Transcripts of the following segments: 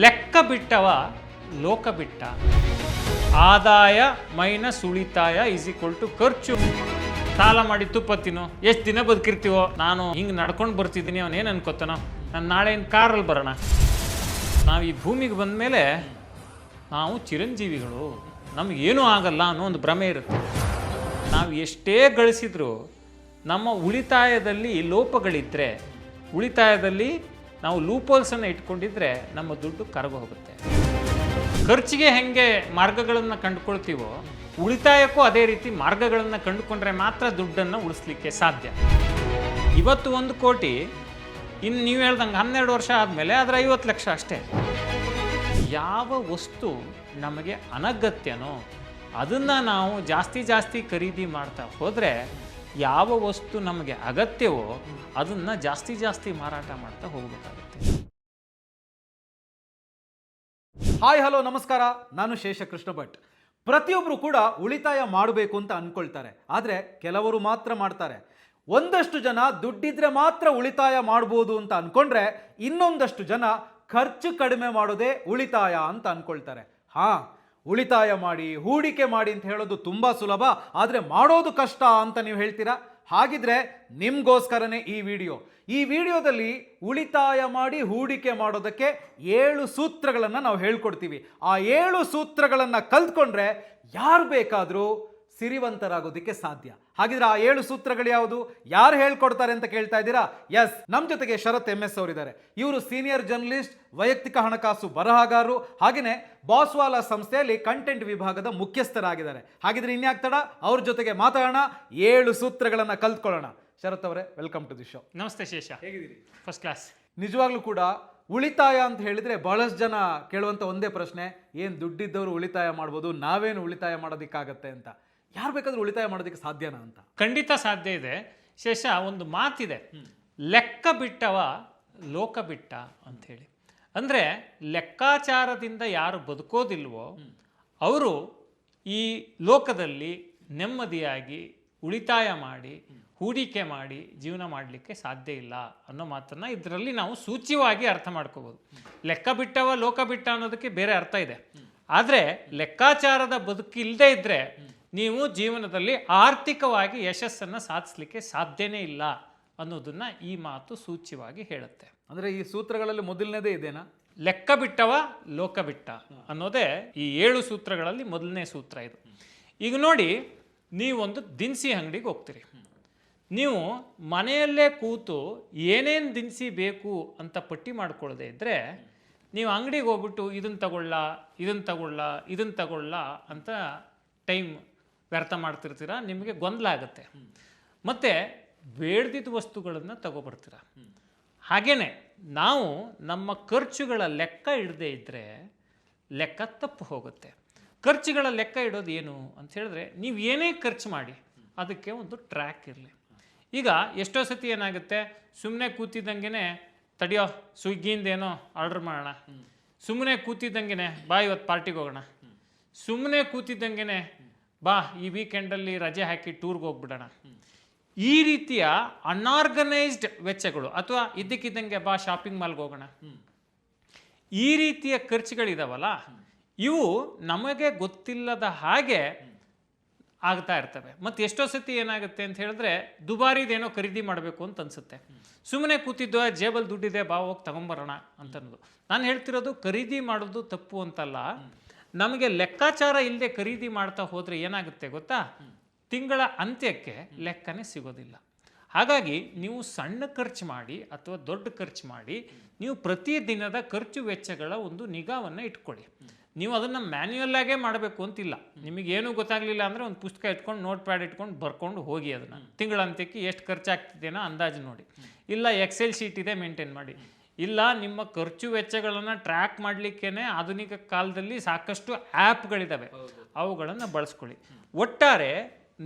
ಲೆಕ್ಕ ಬಿಟ್ಟವ ಲೋಕ ಬಿಟ್ಟ. ಆದಾಯ ಮೈನಸ್ ಉಳಿತಾಯ ಈಸ್ ಈಕ್ವಲ್ ಟು ಖರ್ಚು. ಸಾಲ ಮಾಡಿ ತುಪ್ಪ ತಿನ್ನು, ಎಷ್ಟು ದಿನ ಬದುಕಿರ್ತೀವೋ. ನಾನು ಹಿಂಗೆ ನಡ್ಕೊಂಡು ಬರ್ತಿದ್ದೀನಿ, ಅವನೇನು ಅನ್ಕೋತಾನೋ, ನಾನು ನಾಳೆ ಇನ್ನು ಕಾರಲ್ಲಿ ಬರೋಣ. ನಾವು ಈ ಭೂಮಿಗೆ ಬಂದ ಮೇಲೆ ನಾವು ಚಿರಂಜೀವಿಗಳು, ನಮಗೇನೂ ಆಗಲ್ಲ ಅನ್ನೋ ಒಂದು ಭ್ರಮೆ ಇರುತ್ತೆ. ನಾವು ಎಷ್ಟೇ ಗಳಿಸಿದ್ರು ನಮ್ಮ ಉಳಿತಾಯದಲ್ಲಿ ಲೋಪಗಳಿದ್ದರೆ, ಉಳಿತಾಯದಲ್ಲಿ ನಾವು ಲೂಪೋಲ್ಸನ್ನು ಇಟ್ಕೊಂಡಿದ್ರೆ ನಮ್ಮ ದುಡ್ಡು ಕರಗು ಹೋಗುತ್ತೆ. ಖರ್ಚಿಗೆ ಹೆಂಗೆ ಮಾರ್ಗಗಳನ್ನು ಕಂಡುಕೊಳ್ತೀವೋ, ಉಳಿತಾಯಕ್ಕೂ ಅದೇ ರೀತಿ ಮಾರ್ಗಗಳನ್ನು ಕಂಡುಕೊಂಡ್ರೆ ಮಾತ್ರ ದುಡ್ಡನ್ನು ಉಳಿಸ್ಲಿಕ್ಕೆ ಸಾಧ್ಯ. ಇವತ್ತು 1 ಕೋಟಿ, ಇನ್ನು ನೀವು ಹೇಳ್ದಂಗೆ 12 ವರ್ಷ ಆದಮೇಲೆ ಅದರ 50 ಲಕ್ಷ ಅಷ್ಟೇ. ಯಾವ ವಸ್ತು ನಮಗೆ ಅನಗತ್ಯನೋ ಅದನ್ನು ನಾವು ಜಾಸ್ತಿ ಖರೀದಿ ಮಾಡ್ತಾ ಹೋದರೆ, ಯಾವ ವಸ್ತು ನಮಗೆ ಅಗತ್ಯವೋ ಅದನ್ನು ಜಾಸ್ತಿ ಮಾರಾಟ ಮಾಡ್ತಾ ಹೋಗಬೇಕಾಗುತ್ತೆ. ಹಾಯ್ ಹಲೋ ನಮಸ್ಕಾರ, ನಾನು ಶೇಷಕೃಷ್ಣ ಭಟ್. ಪ್ರತಿಯೊಬ್ಬರು ಕೂಡ ಉಳಿತಾಯ ಮಾಡಬೇಕು ಅಂತ ಅಂದ್ಕೊಳ್ತಾರೆ, ಆದರೆ ಕೆಲವರು ಮಾತ್ರ ಮಾಡ್ತಾರೆ. ಒಂದಷ್ಟು ಜನ ದುಡ್ಡಿದ್ರೆ ಮಾತ್ರ ಉಳಿತಾಯ ಮಾಡ್ಬೋದು ಅಂತ ಅಂದ್ಕೊಂಡ್ರೆ, ಇನ್ನೊಂದಷ್ಟು ಜನ ಖರ್ಚು ಕಡಿಮೆ ಮಾಡೋದೇ ಉಳಿತಾಯ ಅಂತ ಅಂದ್ಕೊಳ್ತಾರೆ. ಉಳಿತಾಯ ಮಾಡಿ, ಹೂಡಿಕೆ ಮಾಡಿ ಅಂತ ಹೇಳೋದು ತುಂಬ ಸುಲಭ, ಆದರೆ ಮಾಡೋದು ಕಷ್ಟ ಅಂತ ನೀವು ಹೇಳ್ತೀರಾ. ಹಾಗಿದ್ರೆ ನಿಮಗೋಸ್ಕರನೇ ಈ ವಿಡಿಯೋದಲ್ಲಿ ಉಳಿತಾಯ ಮಾಡಿ ಹೂಡಿಕೆ ಮಾಡೋದಕ್ಕೆ 7 ಸೂತ್ರಗಳನ್ನು ನಾವು ಹೇಳ್ಕೊಡ್ತೀವಿ. ಆ 7 ಸೂತ್ರಗಳನ್ನು ಕಲ್ತ್ಕೊಂಡ್ರೆ ಯಾರು ಬೇಕಾದರೂ ಸಿರಿವಂತರಾಗೋದಕ್ಕೆ ಸಾಧ್ಯ. ಹಾಗಿದ್ರೆ ಆ 7 ಸೂತ್ರಗಳು ಯಾವುದು, ಯಾರು ಹೇಳ್ಕೊಡ್ತಾರೆ ಅಂತ ಕೇಳ್ತಾ ಇದ್ದೀರಾ? ಎಸ್, ನಮ್ಮ ಜೊತೆಗೆ ಶರತ್ MS ಅವರಿದ್ದಾರೆ. ಇವರು ಸೀನಿಯರ್ ಜರ್ನಲಿಸ್ಟ್, ವೈಯಕ್ತಿಕ ಹಣಕಾಸು ಬರಹಗಾರರು, ಹಾಗೆಯೇ ಬಾಸ್ವಾಲಾ ಸಂಸ್ಥೆಯಲ್ಲಿ ಕಂಟೆಂಟ್ ವಿಭಾಗದ ಮುಖ್ಯಸ್ಥರಾಗಿದ್ದಾರೆ. ಹಾಗಿದ್ರೆ ಇನ್ಯಾಕ್ ತಡ, ಅವ್ರ ಜೊತೆಗೆ ಮಾತಾಡೋಣ, 7 ಸೂತ್ರಗಳನ್ನು ಕಲ್ತ್ಕೊಳ್ಳೋಣ. ಶರತ್ ಅವರೇ, ವೆಲ್ಕಮ್ ಟು ದಿ ಶೋ. ನಮಸ್ತೆ ಶೇಷ, ಹೇಗಿದ್ದೀರಿ? First class. ನಿಜವಾಗ್ಲೂ ಕೂಡ ಉಳಿತಾಯ ಅಂತ ಹೇಳಿದ್ರೆ ಬಹಳಷ್ಟು ಜನ ಕೇಳುವಂಥ ಒಂದೇ ಪ್ರಶ್ನೆ, ಏನು ದುಡ್ಡಿದ್ದವರು ಉಳಿತಾಯ ಮಾಡ್ಬೋದು, ನಾವೇನು ಉಳಿತಾಯ ಮಾಡೋದಕ್ಕಾಗತ್ತೆ ಅಂತ. ಯಾರು ಬೇಕಾದ್ರೂ ಉಳಿತಾಯ ಮಾಡೋದಕ್ಕೆ ಸಾಧ್ಯನಾ ಅಂತ? ಖಂಡಿತ ಸಾಧ್ಯ ಇದೆ ಶೇಷ. ಒಂದು ಮಾತಿದೆ, ಲೆಕ್ಕ ಬಿಟ್ಟವ ಲೋಕ ಬಿಟ್ಟ ಅಂಥೇಳಿ. ಅಂದರೆ ಲೆಕ್ಕಾಚಾರದಿಂದ ಯಾರು ಬದುಕೋದಿಲ್ವೋ ಅವರು ಈ ಲೋಕದಲ್ಲಿ ನೆಮ್ಮದಿಯಾಗಿ ಉಳಿತಾಯ ಮಾಡಿ ಹೂಡಿಕೆ ಮಾಡಿ ಜೀವನ ಮಾಡಲಿಕ್ಕೆ ಸಾಧ್ಯ ಇಲ್ಲ ಅನ್ನೋ ಮಾತನ್ನು ಇದರಲ್ಲಿ ನಾವು ಸೂಚ್ಯವಾಗಿ ಅರ್ಥ ಮಾಡ್ಕೋಬೋದು. ಲೆಕ್ಕ ಬಿಟ್ಟವ ಲೋಕ ಬಿಟ್ಟ ಅನ್ನೋದಕ್ಕೆ ಬೇರೆ ಅರ್ಥ ಇದೆ. ಆದರೆ ಲೆಕ್ಕಾಚಾರದ ಬದುಕಿಲ್ಲದೆ ಇದ್ದರೆ ನೀವು ಜೀವನದಲ್ಲಿ ಆರ್ಥಿಕವಾಗಿ ಯಶಸ್ಸನ್ನು ಸಾಧಿಸಲಿಕ್ಕೆ ಸಾಧ್ಯನೇ ಇಲ್ಲ ಅನ್ನೋದನ್ನ ಈ ಮಾತು ಸೂಚ್ಯವಾಗಿ ಹೇಳುತ್ತೆ. ಅಂದರೆ ಈ ಸೂತ್ರಗಳಲ್ಲಿ ಮೊದಲನೇದೇ ಇದೇನಾ? ಲೆಕ್ಕ ಬಿಟ್ಟವ ಲೋಕ ಬಿಟ್ಟ ಅನ್ನೋದೇ ಈ 7 ಸೂತ್ರಗಳಲ್ಲಿ ಮೊದಲನೇ ಸೂತ್ರ ಇದು. ಈಗ ನೋಡಿ, ನೀವೊಂದು ದಿನಸಿ ಅಂಗಡಿಗೆ ಹೋಗ್ತೀರಿ. ನೀವು ಮನೆಯಲ್ಲೇ ಕೂತು ಏನೇನು ದಿನಸಿ ಬೇಕು ಅಂತ ಪಟ್ಟಿ ಮಾಡ್ಕೊಳ್ಳದೆ ಇದ್ದರೆ, ನೀವು ಅಂಗಡಿಗೆ ಹೋಗ್ಬಿಟ್ಟು ಇದನ್ನು ತಗೊಳ್ಳ ಅಂತ ಟೈಮ್ ವ್ಯರ್ಥ ಮಾಡ್ತಿರ್ತೀರ. ನಿಮಗೆ ಗೊಂದಲ ಆಗುತ್ತೆ. ಮತ್ತು ಬೇಡ್ದಿದ್ದ ವಸ್ತುಗಳನ್ನು ತಗೊಬರ್ತೀರ. ಹಾಗೆಯೇ ನಾವು ನಮ್ಮ ಖರ್ಚುಗಳ ಲೆಕ್ಕ ಇಡದೇ ಇದ್ದರೆ ಲೆಕ್ಕ ತಪ್ಪು ಹೋಗುತ್ತೆ. ಖರ್ಚುಗಳ ಲೆಕ್ಕ ಇಡೋದು ಏನು ಅಂತ ಹೇಳಿದ್ರೆ, ನೀವು ಏನೇ ಖರ್ಚು ಮಾಡಿ ಅದಕ್ಕೆ ಒಂದು ಟ್ರ್ಯಾಕ್ ಇರಲಿ. ಈಗ ಎಷ್ಟೋ ಸತಿ ಏನಾಗುತ್ತೆ, ಸುಮ್ಮನೆ ಕೂತಿದ್ದಂಗೆ ತಡಿಯೋ ಸ್ವಿಗ್ಗಿಯಿಂದೇನೋ ಆರ್ಡ್ರ್ ಮಾಡೋಣ, ಸುಮ್ಮನೆ ಕೂತಿದ್ದಂಗೆ ಬಾ ಇವತ್ತು ಪಾರ್ಟಿಗೆ ಹೋಗೋಣ, ಸುಮ್ಮನೆ ಕೂತಿದ್ದಂಗೆ ಬಾ ಈ ವೀಕೆಂಡಲ್ಲಿ ರಜೆ ಹಾಕಿ ಟೂರ್ಗೆ ಹೋಗ್ಬಿಡೋಣ. ಈ ರೀತಿಯ ಅನ್ಆರ್ಗನೈಸ್ಡ್ ವೆಚ್ಚಗಳು, ಅಥವಾ ಇದ್ದಕ್ಕಿದ್ದಂಗೆ ಬಾ ಶಾಪಿಂಗ್ ಮಾಲ್ಗೆ ಹೋಗೋಣ, ಈ ರೀತಿಯ ಖರ್ಚುಗಳಿದಾವಲ್ಲ, ಇವು ನಮಗೆ ಗೊತ್ತಿಲ್ಲದ ಹಾಗೆ ಆಗ್ತಾ ಇರ್ತವೆ. ಮತ್ತು ಎಷ್ಟೋ ಸತಿ ಏನಾಗುತ್ತೆ ಅಂತ ಹೇಳಿದ್ರೆ, ದುಬಾರಿದೇನೋ ಖರೀದಿ ಮಾಡಬೇಕು ಅಂತ ಅನಿಸುತ್ತೆ. ಸುಮ್ಮನೆ ಕೂತಿದ್ದು ಜೇಬಲ್ಲಿ ದುಡ್ಡಿದೆ, ಬಾ ಹೋಗಿ ತಗೊಂಬರೋಣ ಅಂತ ಅನ್ನೋದು. ನಾನು ಹೇಳ್ತಿರೋದು ಖರೀದಿ ಮಾಡೋದು ತಪ್ಪು ಅಂತಲ್ಲ. ನಮಗೆ ಲೆಕ್ಕಾಚಾರ ಇಲ್ಲದೆ ಖರೀದಿ ಮಾಡ್ತಾ ಹೋದರೆ ಏನಾಗುತ್ತೆ ಗೊತ್ತಾ, ತಿಂಗಳ ಅಂತ್ಯಕ್ಕೆ ಲೆಕ್ಕನೇ ಸಿಗೋದಿಲ್ಲ. ಹಾಗಾಗಿ ನೀವು ಸಣ್ಣ ಖರ್ಚು ಮಾಡಿ ಅಥವಾ ದೊಡ್ಡ ಖರ್ಚು ಮಾಡಿ, ನೀವು ಪ್ರತಿದಿನದ ಖರ್ಚು ವೆಚ್ಚಗಳ ಒಂದು ನಿಗಾವನ್ನು ಇಟ್ಕೊಳ್ಳಿ. ನೀವು ಅದನ್ನು ಮ್ಯಾನ್ಯುಯಲ್ಲಾಗೇ ಮಾಡಬೇಕು ಅಂತಿಲ್ಲ. ನಿಮಗೇನು ಗೊತ್ತಾಗಲಿಲ್ಲ ಅಂದರೆ ಒಂದು ಪುಸ್ತಕ ಇಟ್ಕೊಂಡು ನೋಟ್ ಪ್ಯಾಡ್ ಇಟ್ಕೊಂಡು ಬರ್ಕೊಂಡು ಹೋಗಿ, ಅದನ್ನು ತಿಂಗಳ ಅಂತ್ಯಕ್ಕೆ ಎಷ್ಟು ಖರ್ಚಾಗ್ತಿದೆನೋ ಅಂದಾಜು ನೋಡಿ. ಇಲ್ಲ ಎಕ್ಸೆಲ್ ಶೀಟ್ ಇದೆ, ಮೇಂಟೈನ್ ಮಾಡಿ. ಇಲ್ಲ ನಿಮ್ಮ ಖರ್ಚು ವೆಚ್ಚಗಳನ್ನು ಟ್ರ್ಯಾಕ್ ಮಾಡಲಿಕ್ಕೇ ಆಧುನಿಕ ಕಾಲದಲ್ಲಿ ಸಾಕಷ್ಟು ಆ್ಯಪ್ಗಳಿದ್ದಾವೆ, ಅವುಗಳನ್ನು ಬಳಸ್ಕೊಳ್ಳಿ. ಒಟ್ಟಾರೆ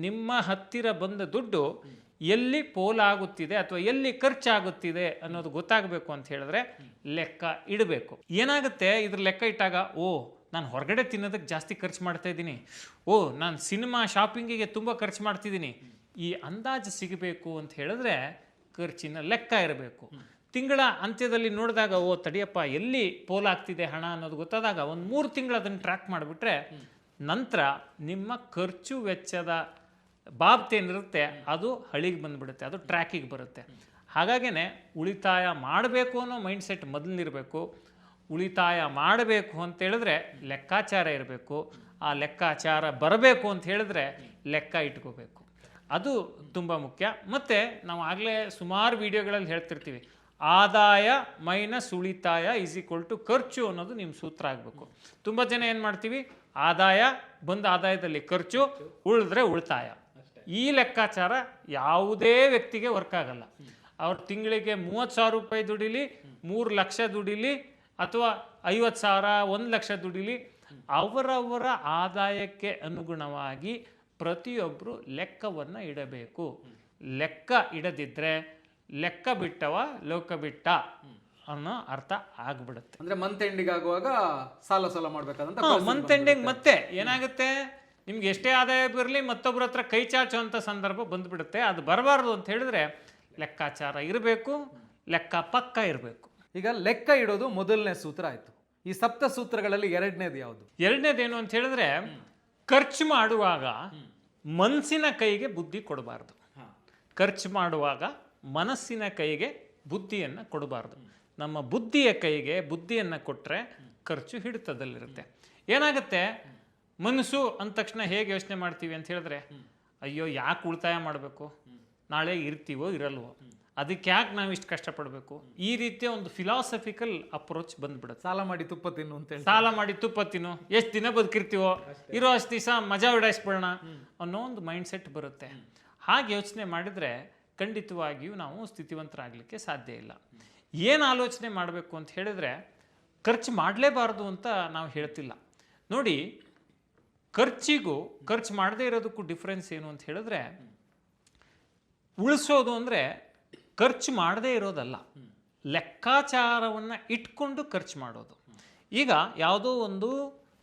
ನಿಮ್ಮ ಹತ್ತಿರ ಬಂದ ದುಡ್ಡು ಎಲ್ಲಿ ಪೋಲಾಗುತ್ತಿದೆ ಅಥವಾ ಎಲ್ಲಿ ಖರ್ಚಾಗುತ್ತಿದೆ ಅನ್ನೋದು ಗೊತ್ತಾಗಬೇಕು ಅಂತ ಹೇಳಿದ್ರೆ ಲೆಕ್ಕ ಇಡಬೇಕು. ಏನಾಗುತ್ತೆ, ಇದ್ರ ಲೆಕ್ಕ ಇಟ್ಟಾಗ, ನಾನು ಹೊರಗಡೆ ತಿನ್ನೋದಕ್ಕೆ ಜಾಸ್ತಿ ಖರ್ಚು ಮಾಡ್ತಾ ಇದ್ದೀನಿ, ನಾನು ಸಿನಿಮಾ ಶಾಪಿಂಗಿಗೆ ತುಂಬ ಖರ್ಚು ಮಾಡ್ತಿದ್ದೀನಿ, ಈ ಅಂದಾಜು ಸಿಗಬೇಕು ಅಂತ ಹೇಳಿದ್ರೆ ಖರ್ಚಿನ ಲೆಕ್ಕ ಇರಬೇಕು. ತಿಂಗಳ ಅಂತ್ಯದಲ್ಲಿ ನೋಡಿದಾಗ ಓ ತಡಿಯಪ್ಪ ಎಲ್ಲಿ ಪೋಲಾಗ್ತಿದೆ ಹಣ ಅನ್ನೋದು ಗೊತ್ತಾದಾಗ ಒಂದು 3 ತಿಂಗಳು ಅದನ್ನು ಟ್ರ್ಯಾಕ್ ಮಾಡಿಬಿಟ್ರೆ ನಂತರ ನಿಮ್ಮ ಖರ್ಚು ವೆಚ್ಚದ ಬಾಬ್ತಿ ಏನಿರುತ್ತೆ ಅದು ಹಳಿಗೆ ಬಂದುಬಿಡುತ್ತೆ, ಅದು ಟ್ರ್ಯಾಕಿಗೆ ಬರುತ್ತೆ. ಹಾಗಾಗೇ ಉಳಿತಾಯ ಮಾಡಬೇಕು ಅನ್ನೋ ಮೈಂಡ್ಸೆಟ್ ಮೊದಲಿರಬೇಕು. ಉಳಿತಾಯ ಮಾಡಬೇಕು ಅಂತ ಹೇಳಿದ್ರೆ ಲೆಕ್ಕಾಚಾರ ಇರಬೇಕು. ಆ ಲೆಕ್ಕಾಚಾರ ಬರಬೇಕು ಅಂತ ಹೇಳಿದ್ರೆ ಲೆಕ್ಕ ಇಟ್ಕೋಬೇಕು. ಅದು ತುಂಬ ಮುಖ್ಯ. ಮತ್ತು ನಾವು ಆಗಲೇ ಸುಮಾರು ವಿಡಿಯೋಗಳಲ್ಲಿ ಹೇಳ್ತಿರ್ತೀವಿ, ಆದಾಯ ಮೈನಸ್ ಉಳಿತಾಯ ಈಸ್ ಈಕ್ವಲ್ ಟು ಖರ್ಚು ಅನ್ನೋದು ನಿಮ್ಮ ಸೂತ್ರ ಆಗಬೇಕು. ತುಂಬ ಜನ ಏನು ಮಾಡ್ತೀವಿ, ಆದಾಯ ಬಂದ ಆದಾಯದಲ್ಲಿ ಖರ್ಚು, ಉಳಿದ್ರೆ ಉಳಿತಾಯ. ಈ ಲೆಕ್ಕಾಚಾರ ಯಾವುದೇ ವ್ಯಕ್ತಿಗೆ ವರ್ಕ್ ಆಗಲ್ಲ. ಅವ್ರ ತಿಂಗಳಿಗೆ 30,000 ರೂಪಾಯಿ ದುಡಿಲಿ, 3 ಲಕ್ಷ ದುಡಿಲಿ, ಅಥವಾ 50,000, 1 ಲಕ್ಷ ದುಡಿಲಿ, ಅವರವರ ಆದಾಯಕ್ಕೆ ಅನುಗುಣವಾಗಿ ಪ್ರತಿಯೊಬ್ಬರು ಲೆಕ್ಕವನ್ನು ಇಡಬೇಕು. ಲೆಕ್ಕ ಇಡದಿದ್ದರೆ ಲೆಕ್ಕ ಬಿಟ್ಟವ ಲೋಕ ಬಿಟ್ಟ ಅನ್ನೋ ಅರ್ಥ ಆಗ್ಬಿಡುತ್ತೆ. ಅಂದ್ರೆ ಮಂತ್ ಎಂಡಿಂಗ್ ಆಗುವಾಗ ಸಾಲ ಮಾಡ್ಬೇಕಾದಂತ ಮಂತ್ ಎಂಡಿಂಗ್ ಮತ್ತೆ ಏನಾಗುತ್ತೆ, ನಿಮ್ಗೆ ಎಷ್ಟೇ ಆದಾಯ ಬರಲಿ ಮತ್ತೊಬ್ಬರ ಹತ್ರ ಕೈ ಚಾಚುವಂಥ ಸಂದರ್ಭ ಬಂದ್ಬಿಡುತ್ತೆ. ಅದು ಬರಬಾರ್ದು ಅಂತ ಹೇಳಿದ್ರೆ ಲೆಕ್ಕಾಚಾರ ಇರಬೇಕು, ಲೆಕ್ಕ ಪಕ್ಕ ಇರಬೇಕು. ಈಗ ಲೆಕ್ಕ ಇಡೋದು ಮೊದಲನೇ ಸೂತ್ರ ಆಯ್ತು. ಈ ಸಪ್ತ ಸೂತ್ರಗಳಲ್ಲಿ ಎರಡನೇದು ಯಾವುದು? ಎರಡನೇದೇನು ಅಂತ ಹೇಳಿದ್ರೆ, ಖರ್ಚು ಮಾಡುವಾಗ ಮನಸ್ಸಿನ ಕೈಗೆ ಬುದ್ಧಿ ಕೊಡಬಾರ್ದು. ಖರ್ಚು ಮಾಡುವಾಗ ಮನಸ್ಸಿನ ಕೈಗೆ ಬುದ್ಧಿಯನ್ನು ಕೊಡಬಾರ್ದು. ನಮ್ಮ ಬುದ್ಧಿಯ ಕೈಗೆ ಬುದ್ಧಿಯನ್ನು ಕೊಟ್ಟರೆ ಖರ್ಚು ಹಿಡಿತದಲ್ಲಿರುತ್ತೆ. ಏನಾಗುತ್ತೆ, ಮನಸ್ಸು ಅಂದ ತಕ್ಷಣ ಹೇಗೆ ಯೋಚನೆ ಮಾಡ್ತೀವಿ ಅಂತ ಹೇಳಿದ್ರೆ, ಅಯ್ಯೋ ಯಾಕೆ ಉಳಿತಾಯ ಮಾಡಬೇಕು, ನಾಳೆ ಇರ್ತೀವೋ ಇರಲ್ವೋ, ಅದಕ್ಕೆ ಯಾಕೆ ನಾವು ಇಷ್ಟು ಕಷ್ಟಪಡಬೇಕು, ಈ ರೀತಿಯ ಒಂದು ಫಿಲಾಸಫಿಕಲ್ ಅಪ್ರೋಚ್ ಬಂದ್ಬಿಡುತ್ತೆ. ಸಾಲ ಮಾಡಿ ತುಪ್ಪ ತಿನ್ನು ಅಂತೇಳಿ, ಸಾಲ ಮಾಡಿ ತುಪ್ಪ ತಿನ್ನು, ಎಷ್ಟು ದಿನ ಬದುಕಿರ್ತೀವೋ, ಇರೋ ಅಷ್ಟು ದಿವಸ ಮಜಾ ಉಡಾಯಿಸ್ಬಿಡೋಣ ಅನ್ನೋ ಒಂದು ಮೈಂಡ್ ಸೆಟ್ ಬರುತ್ತೆ. ಹಾಗೆ ಯೋಚನೆ ಮಾಡಿದರೆ ಖಂಡಿತವಾಗಿಯೂ ನಾವು ಸ್ಥಿತಿವಂತರಾಗಲಿಕ್ಕೆ ಸಾಧ್ಯ ಇಲ್ಲ. ಏನು ಆಲೋಚನೆ ಮಾಡಬೇಕು ಅಂತ ಹೇಳಿದ್ರೆ, ಖರ್ಚು ಮಾಡಲೇಬಾರ್ದು ಅಂತ ನಾವು ಹೇಳ್ತಿಲ್ಲ. ನೋಡಿ, ಖರ್ಚು ಮಾಡದೇ ಇರೋದಕ್ಕೂ ಡಿಫ್ರೆನ್ಸ್ ಏನು ಅಂತ ಹೇಳಿದ್ರೆ, ಉಳಿಸೋದು ಅಂದರೆ ಖರ್ಚು ಮಾಡದೇ ಇರೋದಲ್ಲ, ಲೆಕ್ಕಾಚಾರವನ್ನು ಇಟ್ಕೊಂಡು ಖರ್ಚು ಮಾಡೋದು. ಈಗ ಯಾವುದೋ ಒಂದು,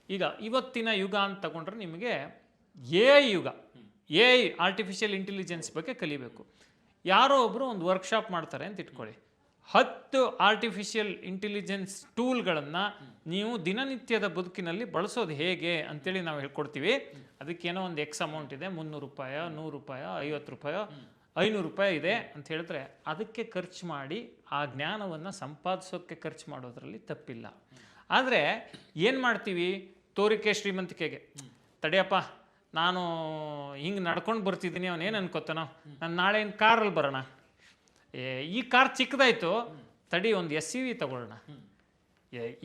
ಈಗ ಇವತ್ತಿನ ಯುಗ ಅಂತ ತಗೊಂಡ್ರೆ ನಿಮಗೆ AI ಯುಗ, AI ಆರ್ಟಿಫಿಷಿಯಲ್ ಇಂಟೆಲಿಜೆನ್ಸ್ ಬಗ್ಗೆ ಕಲಿಬೇಕು. ಯಾರೋ ಒಬ್ಬರು ಒಂದು ವರ್ಕ್ಶಾಪ್ ಮಾಡ್ತಾರೆ ಅಂತ ಇಟ್ಕೊಳ್ಳಿ. 10 ಆರ್ಟಿಫಿಷಿಯಲ್ ಇಂಟೆಲಿಜೆನ್ಸ್ ಟೂಲ್ಗಳನ್ನು ನೀವು ದಿನನಿತ್ಯದ ಬದುಕಿನಲ್ಲಿ ಬಳಸೋದು ಹೇಗೆ ಅಂತೇಳಿ ನಾವು ಹೇಳ್ಕೊಡ್ತೀವಿ. ಅದಕ್ಕೇನೋ ಒಂದು ಎಕ್ಸ್ ಅಮೌಂಟ್ ಇದೆ, 300 ರೂಪಾಯಿ, 100 ರೂಪಾಯಿ, 50 ರೂಪಾಯಿ, 500 ರೂಪಾಯಿ ಇದೆ ಅಂತ ಹೇಳಿದ್ರೆ ಅದಕ್ಕೆ ಖರ್ಚು ಮಾಡಿ ಆ ಜ್ಞಾನವನ್ನು ಸಂಪಾದಿಸೋಕ್ಕೆ ಖರ್ಚು ಮಾಡೋದ್ರಲ್ಲಿ ತಪ್ಪಿಲ್ಲ. ಆದರೆ ಏನು ಮಾಡ್ತೀವಿ, ತೋರಿಕೆ ಶ್ರೀಮಂತಿಕೆಗೆ, ತಡೆಯಪ್ಪ ನಾನು ಹಿಂಗೆ ನಡ್ಕೊಂಡು ಬರ್ತಿದ್ದೀನಿ, ಅವನೇನು ಅನ್ಕೋತಾನೋ, ನಾನು ನಾಳೆ ಕಾರಲ್ಲಿ ಬರೋಣ, ಈ ಕಾರ್ ಚಿಕ್ಕದಾಯಿತು, ತಡಿ ಒಂದು SUV ತಗೊಳ್ಳೋಣ,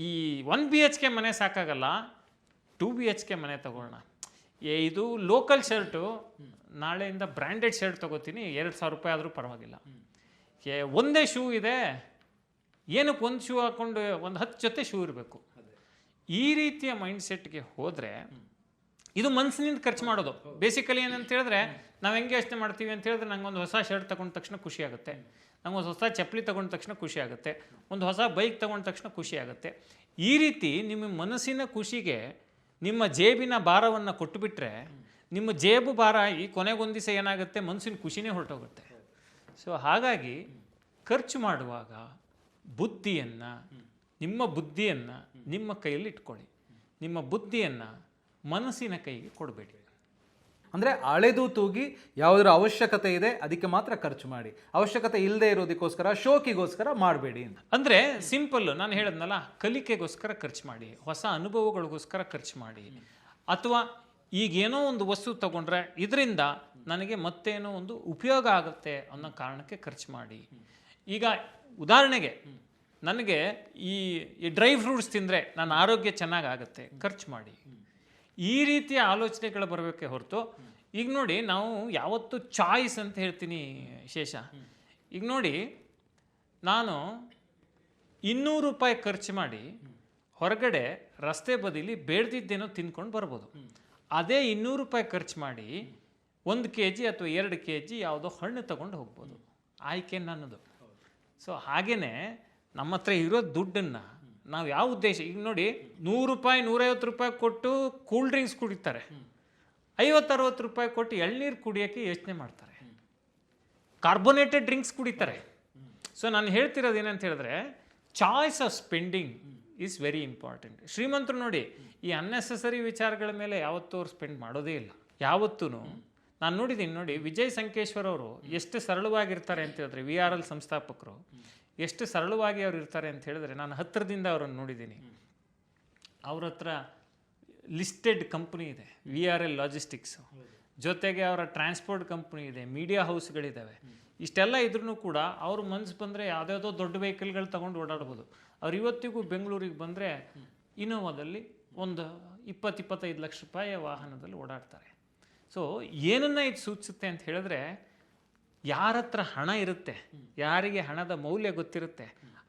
ಈ 1 BHK ಮನೆ ಸಾಕಾಗಲ್ಲ, 2 BHK ಮನೆ ತಗೊಳ್ಳೋಣ, ಇದು ಲೋಕಲ್ ಶರ್ಟು, ನಾಳೆಯಿಂದ ಬ್ರ್ಯಾಂಡೆಡ್ ಶರ್ಟ್ ತೊಗೋತೀನಿ, 2,000 ರೂಪಾಯಿ ಆದರೂ ಪರವಾಗಿಲ್ಲ, ಒಂದೇ ಶೂ ಇದೆ, ಏನಕ್ಕೆ ಒಂದು ಶೂ ಹಾಕ್ಕೊಂಡು ಒಂದು 10 ಜೊತೆ ಶೂ ಇರಬೇಕು. ಈ ರೀತಿಯ ಮೈಂಡ್ಸೆಟ್ಗೆ ಹೋದರೆ ಇದು ಮನಸ್ಸಿನಿಂದ ಖರ್ಚು ಮಾಡೋದು. ಬೇಸಿಕಲಿ ಏನಂತ ಹೇಳಿದ್ರೆ, ನಾವು ಹೆಂಗೆ ಯೋಚನೆ ಮಾಡ್ತೀವಿ ಅಂತ ಹೇಳಿದ್ರೆ, ನಂಗೆ ಒಂದು ಹೊಸ ಶರ್ಟ್ ತೊಗೊಂಡ ತಕ್ಷಣ ಖುಷಿ ಆಗುತ್ತೆ, ನಂಗೆ ಒಂದು ಹೊಸ ಚಪ್ಪಲಿ ತೊಗೊಂಡ ತಕ್ಷಣ ಖುಷಿ ಆಗುತ್ತೆ, ಒಂದು ಹೊಸ ಬೈಕ್ ತೊಗೊಂಡ ತಕ್ಷಣ ಖುಷಿ ಆಗುತ್ತೆ. ಈ ರೀತಿ ನಿಮ್ಮ ಮನಸ್ಸಿನ ಖುಷಿಗೆ ನಿಮ್ಮ ಜೇಬಿನ ಭಾರವನ್ನು ಕೊಟ್ಟುಬಿಟ್ರೆ, ನಿಮ್ಮ ಜೇಬು ಭಾರ ಈ ಕೊನೆಗೊಂದು ದಿವಸ ಏನಾಗುತ್ತೆ, ಮನಸ್ಸಿನ ಖುಷಿನೇ ಹೊರಟೋಗುತ್ತೆ. ಸೊ ಹಾಗಾಗಿ ಖರ್ಚು ಮಾಡುವಾಗ ಬುದ್ಧಿಯನ್ನು, ನಿಮ್ಮ ಬುದ್ಧಿಯನ್ನು ನಿಮ್ಮ ಕೈಯಲ್ಲಿ ಇಟ್ಕೊಳ್ಳಿ, ನಿಮ್ಮ ಬುದ್ಧಿಯನ್ನು ಮನಸ್ಸಿನ ಕೈಗೆ ಕೊಡಬೇಡಿ. ಅಂದರೆ ಅಳೆದು ತೂಗಿ ಯಾವುದರ ಅವಶ್ಯಕತೆ ಇದೆ ಅದಕ್ಕೆ ಮಾತ್ರ ಖರ್ಚು ಮಾಡಿ, ಅವಶ್ಯಕತೆ ಇಲ್ಲದೆ ಇರೋದಕ್ಕೋಸ್ಕರ ಶೋಕಿಗೋಸ್ಕರ ಮಾಡಬೇಡಿ. ಅಂದರೆ ಸಿಂಪಲ್ಲು, ನಾನು ಹೇಳಿದ್ನಲ್ಲ, ಕಲಿಕೆಗೋಸ್ಕರ ಖರ್ಚು ಮಾಡಿ, ಹೊಸ ಅನುಭವಗಳಿಗೋಸ್ಕರ ಖರ್ಚು ಮಾಡಿ, ಅಥವಾ ಈಗೇನೋ ಒಂದು ವಸ್ತು ತಗೊಂಡ್ರೆ ಇದರಿಂದ ನನಗೆ ಮತ್ತೇನೋ ಒಂದು ಉಪಯೋಗ ಆಗುತ್ತೆ ಅನ್ನೋ ಕಾರಣಕ್ಕೆ ಖರ್ಚು ಮಾಡಿ. ಈಗ ಉದಾಹರಣೆಗೆ ನನಗೆ ಈ ಡ್ರೈ ಫ್ರೂಟ್ಸ್ ತಿಂದರೆ ನನ್ನ ಆರೋಗ್ಯ ಚೆನ್ನಾಗಾಗುತ್ತೆ, ಖರ್ಚು ಮಾಡಿ. ಈ ರೀತಿಯ ಆಲೋಚನೆಗಳು ಬರಬೇಕೆ ಹೊರತು, ಈಗ ನೋಡಿ ನಾವು ಯಾವತ್ತು ಚಾಯ್ಸ್ ಅಂತ ಹೇಳ್ತೀನಿ ಶೇಷ. ಈಗ ನೋಡಿ, ನಾನು 200 ರೂಪಾಯಿ ಖರ್ಚು ಮಾಡಿ ಹೊರಗಡೆ ರಸ್ತೆ ಬದಿಲಿ ಬೇಡ್ದಿದ್ದೇನೋ ತಿನ್ಕೊಂಡು ಬರ್ಬೋದು. ಅದೇ 200 ರೂಪಾಯಿ ಖರ್ಚು ಮಾಡಿ 1 kg ಅಥವಾ 2 kg ಯಾವುದೋ ಹಣ್ಣು ತಗೊಂಡು ಹೋಗ್ಬೋದು. ಆಯ್ಕೆ ನನ್ನದು. ಸೊ ಹಾಗೇ ನಮ್ಮ ಹತ್ರ ಇರೋ ದುಡ್ಡನ್ನು ನಾವು ಯಾವ ಉದ್ದೇಶ, ಈಗ ನೋಡಿ 100 ರೂಪಾಯಿ 150 ರೂಪಾಯಿ ಕೊಟ್ಟು ಕೂಲ್ ಡ್ರಿಂಕ್ಸ್ ಕುಡಿತಾರೆ, 50-60 ರೂಪಾಯಿ ಕೊಟ್ಟು ಎಳ್ನೀರು ಕುಡಿಯೋಕ್ಕೆ ಯೋಚನೆ ಮಾಡ್ತಾರೆ, ಕಾರ್ಬೋನೇಟೆಡ್ ಡ್ರಿಂಕ್ಸ್ ಕುಡಿತಾರೆ. ಸೊ ನಾನು ಹೇಳ್ತಿರೋದು ಏನಂತ ಹೇಳಿದ್ರೆ choice of spending is very important. ಶ್ರೀಮಂತರು ನೋಡಿ ಈ ಅನ್ನೆಸೆಸರಿ ವಿಚಾರಗಳ ಮೇಲೆ ಯಾವತ್ತೂ ಅವ್ರು ಸ್ಪೆಂಡ್ ಮಾಡೋದೇ ಇಲ್ಲ. ಯಾವತ್ತೂ ನಾನು ನೋಡಿದ್ದೀನಿ ನೋಡಿ, ವಿಜಯ್ ಸಂಕೇಶ್ವರ್ ಅವರು ಎಷ್ಟು ಸರಳವಾಗಿರ್ತಾರೆ ಅಂತ ಹೇಳಿದ್ರೆ, VRL ಸಂಸ್ಥಾಪಕರು ಎಷ್ಟು ಸರಳವಾಗಿ ಅವ್ರು ಇರ್ತಾರೆ ಅಂತ ಹೇಳಿದ್ರೆ, ನಾನು ಹತ್ತಿರದಿಂದ ಅವರನ್ನು ನೋಡಿದ್ದೀನಿ. ಅವ್ರ ಹತ್ರ ಲಿಸ್ಟೆಡ್ ಕಂಪ್ನಿ ಇದೆ, VRL ಲಾಜಿಸ್ಟಿಕ್ಸು, ಜೊತೆಗೆ ಅವರ ಟ್ರಾನ್ಸ್ಪೋರ್ಟ್ ಕಂಪ್ನಿ ಇದೆ, ಮೀಡಿಯಾ ಹೌಸ್ಗಳಿದ್ದಾವೆ. ಇಷ್ಟೆಲ್ಲ ಇದ್ರೂ ಕೂಡ ಅವ್ರ ಮನಸ್ಸು ಬಂದರೆ ಯಾವುದ್ಯಾವುದೋ ದೊಡ್ಡ ವೆಹಿಕಲ್ಗಳು ತೊಗೊಂಡು ಓಡಾಡ್ಬೋದು. ಅವ್ರು ಇವತ್ತಿಗೂ ಬೆಂಗಳೂರಿಗೆ ಬಂದರೆ ಇನೋವಾದಲ್ಲಿ ಒಂದು 20-25 ಲಕ್ಷ ರೂಪಾಯಿ ವಾಹನದಲ್ಲಿ ಓಡಾಡ್ತಾರೆ. ಸೊ ಏನನ್ನ ಇದು ಸೂಚಿಸುತ್ತೆ ಅಂತ ಹೇಳಿದ್ರೆ, ಯಾರ ಹತ್ರ ಹಣ ಇರುತ್ತೆ, ಯಾರಿಗೆ ಹಣದ ಮೌಲ್ಯ ಗೊತ್ತಿರುತ್ತೆ,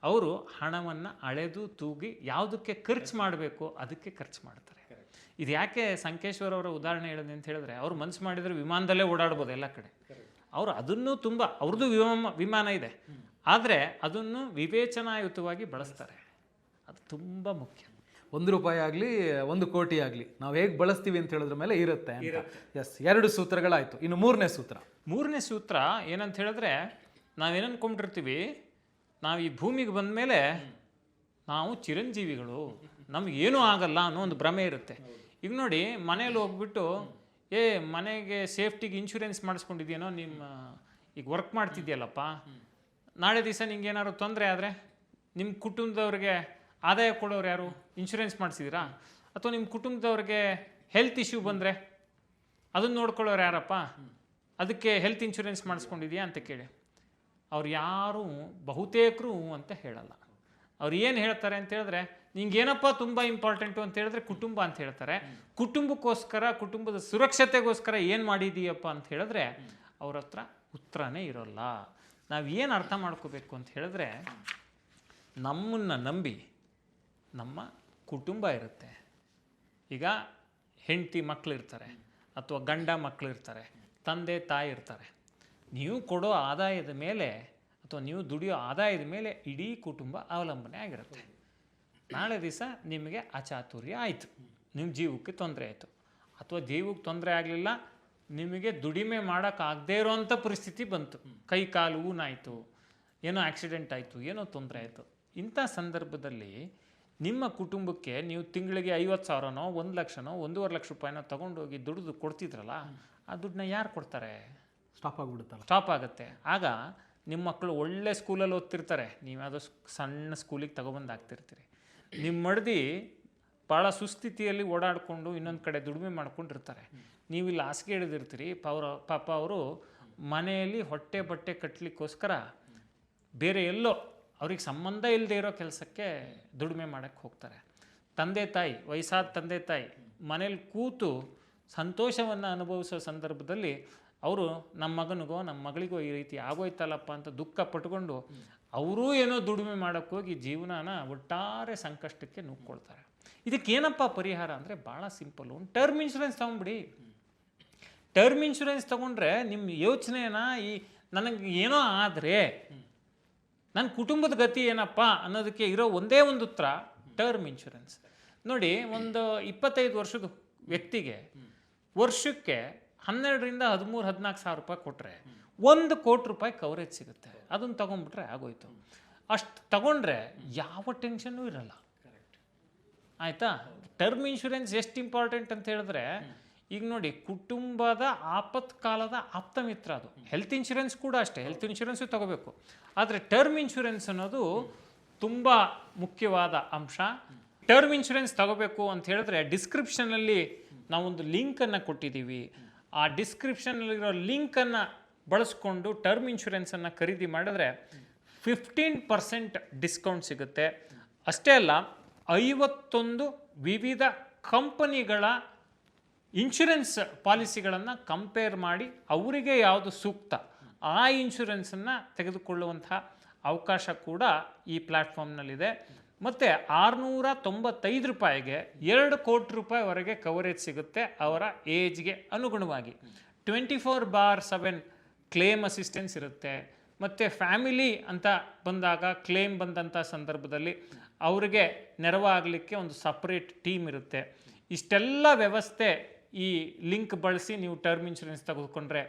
ಅವರು ಹಣವನ್ನು ಅಳೆದು ತೂಗಿ ಯಾವುದಕ್ಕೆ ಖರ್ಚು ಮಾಡಬೇಕು ಅದಕ್ಕೆ ಖರ್ಚು ಮಾಡ್ತಾರೆ. ಇದು ಯಾಕೆ ಸಂಕೇಶ್ವರ್ ಅವರ ಉದಾಹರಣೆ ಹೇಳಿದೆ ಅಂತ ಹೇಳಿದ್ರೆ, ಅವ್ರು ಮನಸ್ಸು ಮಾಡಿದರೆ ವಿಮಾನದಲ್ಲೇ ಓಡಾಡ್ಬೋದು ಎಲ್ಲ ಕಡೆ. ಅವರು ಅದನ್ನು ತುಂಬ, ಅವ್ರದ್ದು ವಿಮಾನ ಇದೆ, ಆದರೆ ಅದನ್ನು ವಿವೇಚನಾಯುತವಾಗಿ ಬಳಸ್ತಾರೆ. ಅದು ತುಂಬ ಮುಖ್ಯ. 1 ರೂಪಾಯಿ ಆಗಲಿ 1 ಕೋಟಿ ಆಗಲಿ ನಾವು ಹೇಗೆ ಬಳಸ್ತೀವಿ ಅಂತ ಹೇಳಿದ್ರ ಮೇಲೆ ಇರುತ್ತೆ. ಎಸ್, 2 ಸೂತ್ರಗಳಾಯಿತು. ಇನ್ನು 3ನೇ ಸೂತ್ರ. 3ನೇ ಸೂತ್ರ ಏನಂತ ಹೇಳಿದ್ರೆ, ನಾವೇನು ಅನ್ಕೊಂಡಿರ್ತೀವಿ, ನಾವು ಈ ಭೂಮಿಗೆ ಬಂದ ಮೇಲೆ ನಾವು ಚಿರಂಜೀವಿಗಳು, ನಮಗೇನೂ ಆಗಲ್ಲ ಅನ್ನೋ ಒಂದು ಭ್ರಮೆ ಇರುತ್ತೆ. ಈಗ ನೋಡಿ, ಮನೇಲಿ ಹೋಗ್ಬಿಟ್ಟು ಮನೆಗೆ ಸೇಫ್ಟಿಗೆ ಇನ್ಶೂರೆನ್ಸ್ ಮಾಡಿಸ್ಕೊಂಡಿದ್ಯೇನೋ, ನಿಮ್ಮ ಈಗ ವರ್ಕ್ ಮಾಡ್ತಿದ್ಯಲ್ಲಪ್ಪ, ನಾಳೆ ದಿವಸ ನಿಂಗೆ ಏನಾದ್ರು ತೊಂದರೆ ಆದರೆ ನಿಮ್ಮ ಕುಟುಂಬದವ್ರಿಗೆ ಆದಾಯ ಕೊಡೋರು ಯಾರು? ಇನ್ಶೂರೆನ್ಸ್ ಮಾಡಿಸಿದ್ದೀರಾ? ಅಥವಾ ನಿಮ್ಮ ಕುಟುಂಬದವ್ರಿಗೆ ಹೆಲ್ತ್ ಇಶ್ಯೂ ಬಂದರೆ ಅದನ್ನು ನೋಡ್ಕೊಳ್ಳೋರು ಯಾರಪ್ಪ? ಅದಕ್ಕೆ ಹೆಲ್ತ್ ಇನ್ಶೂರೆನ್ಸ್ ಮಾಡಿಸ್ಕೊಂಡಿದ್ಯಾ ಅಂತ ಕೇಳಿ, ಅವ್ರು ಯಾರೂ ಬಹುತೇಕರು ಅಂತ ಹೇಳಲ್ಲ. ಅವ್ರು ಏನು ಹೇಳ್ತಾರೆ ಅಂತ ಹೇಳಿದ್ರೆ, ನಿಂಗೇನಪ್ಪ ತುಂಬ ಇಂಪಾರ್ಟೆಂಟು ಅಂತ ಹೇಳಿದ್ರೆ ಕುಟುಂಬ ಅಂತ ಹೇಳ್ತಾರೆ. ಕುಟುಂಬಕ್ಕೋಸ್ಕರ, ಕುಟುಂಬದ ಸುರಕ್ಷತೆಗೋಸ್ಕರ ಏನು ಮಾಡಿದೀಯಪ್ಪ ಅಂತ ಹೇಳಿದ್ರೆ ಅವ್ರ ಹತ್ರ ಉತ್ತರನೇ ಇರೋಲ್ಲ. ನಾವು ಏನು ಅರ್ಥ ಮಾಡ್ಕೋಬೇಕು ಅಂತ ಹೇಳಿದ್ರೆ, ನಮ್ಮನ್ನು ನಂಬಿ ನಮ್ಮ ಕುಟುಂಬ ಇರುತ್ತೆ. ಈಗ ಹೆಂಡತಿ ಮಕ್ಕಳಿರ್ತಾರೆ, ಅಥವಾ ಗಂಡ ಮಕ್ಕಳಿರ್ತಾರೆ, ತಂದೆ ತಾಯಿ ಇರ್ತಾರೆ. ನೀವು ಕೊಡೋ ಆದಾಯದ ಮೇಲೆ ಅಥವಾ ನೀವು ದುಡಿಯೋ ಆದಾಯದ ಮೇಲೆ ಇಡೀ ಕುಟುಂಬ ಅವಲಂಬನೆ ಆಗಿರುತ್ತೆ. ನಾಳೆ ದಿವಸ ನಿಮಗೆ ಅಚಾತುರ್ಯ ಆಯಿತು, ನಿಮ್ಮ ಜೀವಕ್ಕೆ ತೊಂದರೆ ಆಯಿತು, ಅಥವಾ ಜೀವಕ್ಕೆ ತೊಂದರೆ ಆಗಲಿಲ್ಲ, ನಿಮಗೆ ದುಡಿಮೆ ಮಾಡೋಕ್ಕಾಗದೇ ಇರೋವಂಥ ಪರಿಸ್ಥಿತಿ ಬಂತು, ಕೈ ಕಾಲು ಊನಾಯಿತು, ಏನೋ ಆಕ್ಸಿಡೆಂಟ್ ಆಯಿತು, ಏನೋ ತೊಂದರೆ ಆಯಿತು. ಇಂಥ ಸಂದರ್ಭದಲ್ಲಿ ನಿಮ್ಮ ಕುಟುಂಬಕ್ಕೆ ನೀವು ತಿಂಗಳಿಗೆ 50,000ನೋ 1 ಲಕ್ಷನೋ 1.5 ಲಕ್ಷ ರೂಪಾಯಿನೋ ತೊಗೊಂಡೋಗಿ ದುಡಿದು ಕೊಡ್ತಿದ್ರಲ್ಲ, ಆ ದುಡ್ಡನ್ನ ಯಾರು ಕೊಡ್ತಾರೆ? ಸ್ಟಾಪ್ ಆಗಿಬಿಡುತ್ತಲ್ಲ, ಸ್ಟಾಪ್ ಆಗುತ್ತೆ. ಆಗ ನಿಮ್ಮ ಮಕ್ಕಳು ಒಳ್ಳೆ ಸ್ಕೂಲಲ್ಲಿ ಓದ್ತಿರ್ತಾರೆ, ನೀವು ಯಾವುದೋ ಸಣ್ಣ ಸ್ಕೂಲಿಗೆ ತಗೊಬಂದು ಹಾಕ್ತಿರ್ತೀರಿ. ನಿಮ್ಮ ಮಡ್ದಿ ಭಾಳ ಸುಸ್ಥಿತಿಯಲ್ಲಿ ಓಡಾಡಿಕೊಂಡು ಇನ್ನೊಂದು ಕಡೆ ದುಡಿಮೆ ಮಾಡ್ಕೊಂಡಿರ್ತಾರೆ. ನೀವು ಇಲ್ಲಿ ಹಾಸಿಗೆ ಹಿಡಿದಿರ್ತೀರಿ. ಪಾಪ ಅವರು ಮನೆಯಲ್ಲಿ ಹೊಟ್ಟೆ ಬಟ್ಟೆ ಕಟ್ಟಲಿಕ್ಕೋಸ್ಕರ ಬೇರೆ ಎಲ್ಲೋ ಅವ್ರಿಗೆ ಸಂಬಂಧ ಇಲ್ಲದೆ ಇರೋ ಕೆಲಸಕ್ಕೆ ದುಡಿಮೆ ಮಾಡೋಕ್ಕೆ ಹೋಗ್ತಾರೆ. ತಂದೆ ತಾಯಿ, ವಯಸ್ಸಾದ ತಂದೆ ತಾಯಿ ಮನೇಲಿ ಕೂತು ಸಂತೋಷವನ್ನು ಅನುಭವಿಸೋ ಸಂದರ್ಭದಲ್ಲಿ ಅವರು ನಮ್ಮ ಮಗನಿಗೋ ನಮ್ಮ ಮಗಳಿಗೋ ಈ ರೀತಿ ಆಗೋಯ್ತಲ್ಲಪ್ಪ ಅಂತ ದುಃಖ ಪಟ್ಕೊಂಡು ಅವರೂ ಏನೋ ದುಡಿಮೆ ಮಾಡೋಕ್ಕೆ ಹೋಗಿ ಜೀವನನ ಒಟ್ಟಾರೆ ಸಂಕಷ್ಟಕ್ಕೆ ನುಗ್ಕೊಳ್ತಾರೆ. ಇದಕ್ಕೇನಪ್ಪ ಪರಿಹಾರ ಅಂದರೆ ಭಾಳ ಸಿಂಪಲ್ಲು, ಒಂದು ಟರ್ಮ್ ಇನ್ಶೂರೆನ್ಸ್ ತೊಗೊಂಬಿಡಿ. ಟರ್ಮ್ ಇನ್ಶೂರೆನ್ಸ್ ತೊಗೊಂಡ್ರೆ ನಿಮ್ಮ ಯೋಚನೆನ ನನಗೆ ಏನೋ ಆದರೆ ನನ್ನ ಕುಟುಂಬದ ಗತಿ ಏನಪ್ಪ ಅನ್ನೋದಕ್ಕೆ ಇರೋ ಒಂದೇ ಒಂದು ಉತ್ತರ ಟರ್ಮ್ ಇನ್ಶೂರೆನ್ಸ್. ನೋಡಿ, ಒಂದು 25 ವರ್ಷದ ವ್ಯಕ್ತಿಗೆ ವರ್ಷಕ್ಕೆ 12,000 to 13,000-14,000 ರೂಪಾಯಿ ಕೊಟ್ಟರೆ 1 ಕೋಟಿ ರೂಪಾಯಿ ಕವರೇಜ್ ಸಿಗುತ್ತೆ. ಅದನ್ನು ತೊಗೊಂಡ್ಬಿಟ್ರೆ ಆಗೋಯ್ತು. ಅಷ್ಟು ತಗೊಂಡ್ರೆ ಯಾವ ಟೆನ್ಷನ್ನೂ ಇರಲ್ಲ. ಆಯಿತಾ? ಟರ್ಮ್ ಇನ್ಶೂರೆನ್ಸ್ ಎಷ್ಟು ಇಂಪಾರ್ಟೆಂಟ್ ಅಂತ ಹೇಳಿದ್ರೆ, ಈಗ ನೋಡಿ, ಕುಟುಂಬದ ಆಪತ್ಕಾಲದ ಆಪ್ತ ಮಿತ್ರ ಅದು. ಹೆಲ್ತ್ ಇನ್ಶೂರೆನ್ಸ್ ಕೂಡ ಅಷ್ಟೇ, ಹೆಲ್ತ್ ಇನ್ಶೂರೆನ್ಸು ತಗೋಬೇಕು. ಆದರೆ ಟರ್ಮ್ ಇನ್ಶೂರೆನ್ಸ್ ಅನ್ನೋದು ತುಂಬ ಮುಖ್ಯವಾದ ಅಂಶ. ಟರ್ಮ್ ಇನ್ಶೂರೆನ್ಸ್ ತಗೋಬೇಕು ಅಂತ ಹೇಳಿದ್ರೆ ಡಿಸ್ಕ್ರಿಪ್ಷನಲ್ಲಿ ನಾವೊಂದು ಲಿಂಕನ್ನು ಕೊಟ್ಟಿದ್ದೀವಿ. ಆ ಡಿಸ್ಕ್ರಿಪ್ಷನಲ್ಲಿರೋ ಲಿಂಕನ್ನು ಬಳಸ್ಕೊಂಡು ಟರ್ಮ್ ಇನ್ಶೂರೆನ್ಸನ್ನು ಖರೀದಿ ಮಾಡಿದ್ರೆ 15% ಡಿಸ್ಕೌಂಟ್ ಸಿಗುತ್ತೆ. ಅಷ್ಟೇ ಅಲ್ಲ, 51 ವಿವಿಧ ಕಂಪನಿಗಳ ಇನ್ಶೂರೆನ್ಸ್ ಪಾಲಿಸಿಗಳನ್ನು ಕಂಪೇರ್ ಮಾಡಿ ಅವರಿಗೆ ಯಾವುದು ಸೂಕ್ತ ಆ ಇನ್ಶೂರೆನ್ಸನ್ನು ತೆಗೆದುಕೊಳ್ಳುವಂಥ ಅವಕಾಶ ಕೂಡ ಈ ಪ್ಲ್ಯಾಟ್ಫಾರ್ಮ್ನಲ್ಲಿದೆ. ಮತ್ತು 695 ರೂಪಾಯಿಗೆ 2 ಕೋಟಿ ರೂಪಾಯಿವರೆಗೆ ಕವರೇಜ್ ಸಿಗುತ್ತೆ ಅವರ ಏಜ್ಗೆ ಅನುಗುಣವಾಗಿ. 24/7 ಕ್ಲೇಮ್ ಅಸಿಸ್ಟೆನ್ಸ್ ಇರುತ್ತೆ. ಮತ್ತು ಫ್ಯಾಮಿಲಿ ಅಂತ ಬಂದಾಗ, ಕ್ಲೇಮ್ ಬಂದಂಥ ಸಂದರ್ಭದಲ್ಲಿ ಅವರಿಗೆ ನೆರವಾಗಲಿಕ್ಕೆ ಒಂದು ಸಪ್ರೇಟ್ ಟೀಮ್ ಇರುತ್ತೆ. ಇಷ್ಟೆಲ್ಲ ವ್ಯವಸ್ಥೆ ಈ ಲಿಂಕ್ ಬಳಸಿ ನೀವು ಟರ್ಮ್ ಇನ್ಶೂರೆನ್ಸ್ ತೆಗೆದುಕೊಂಡ್ರೆ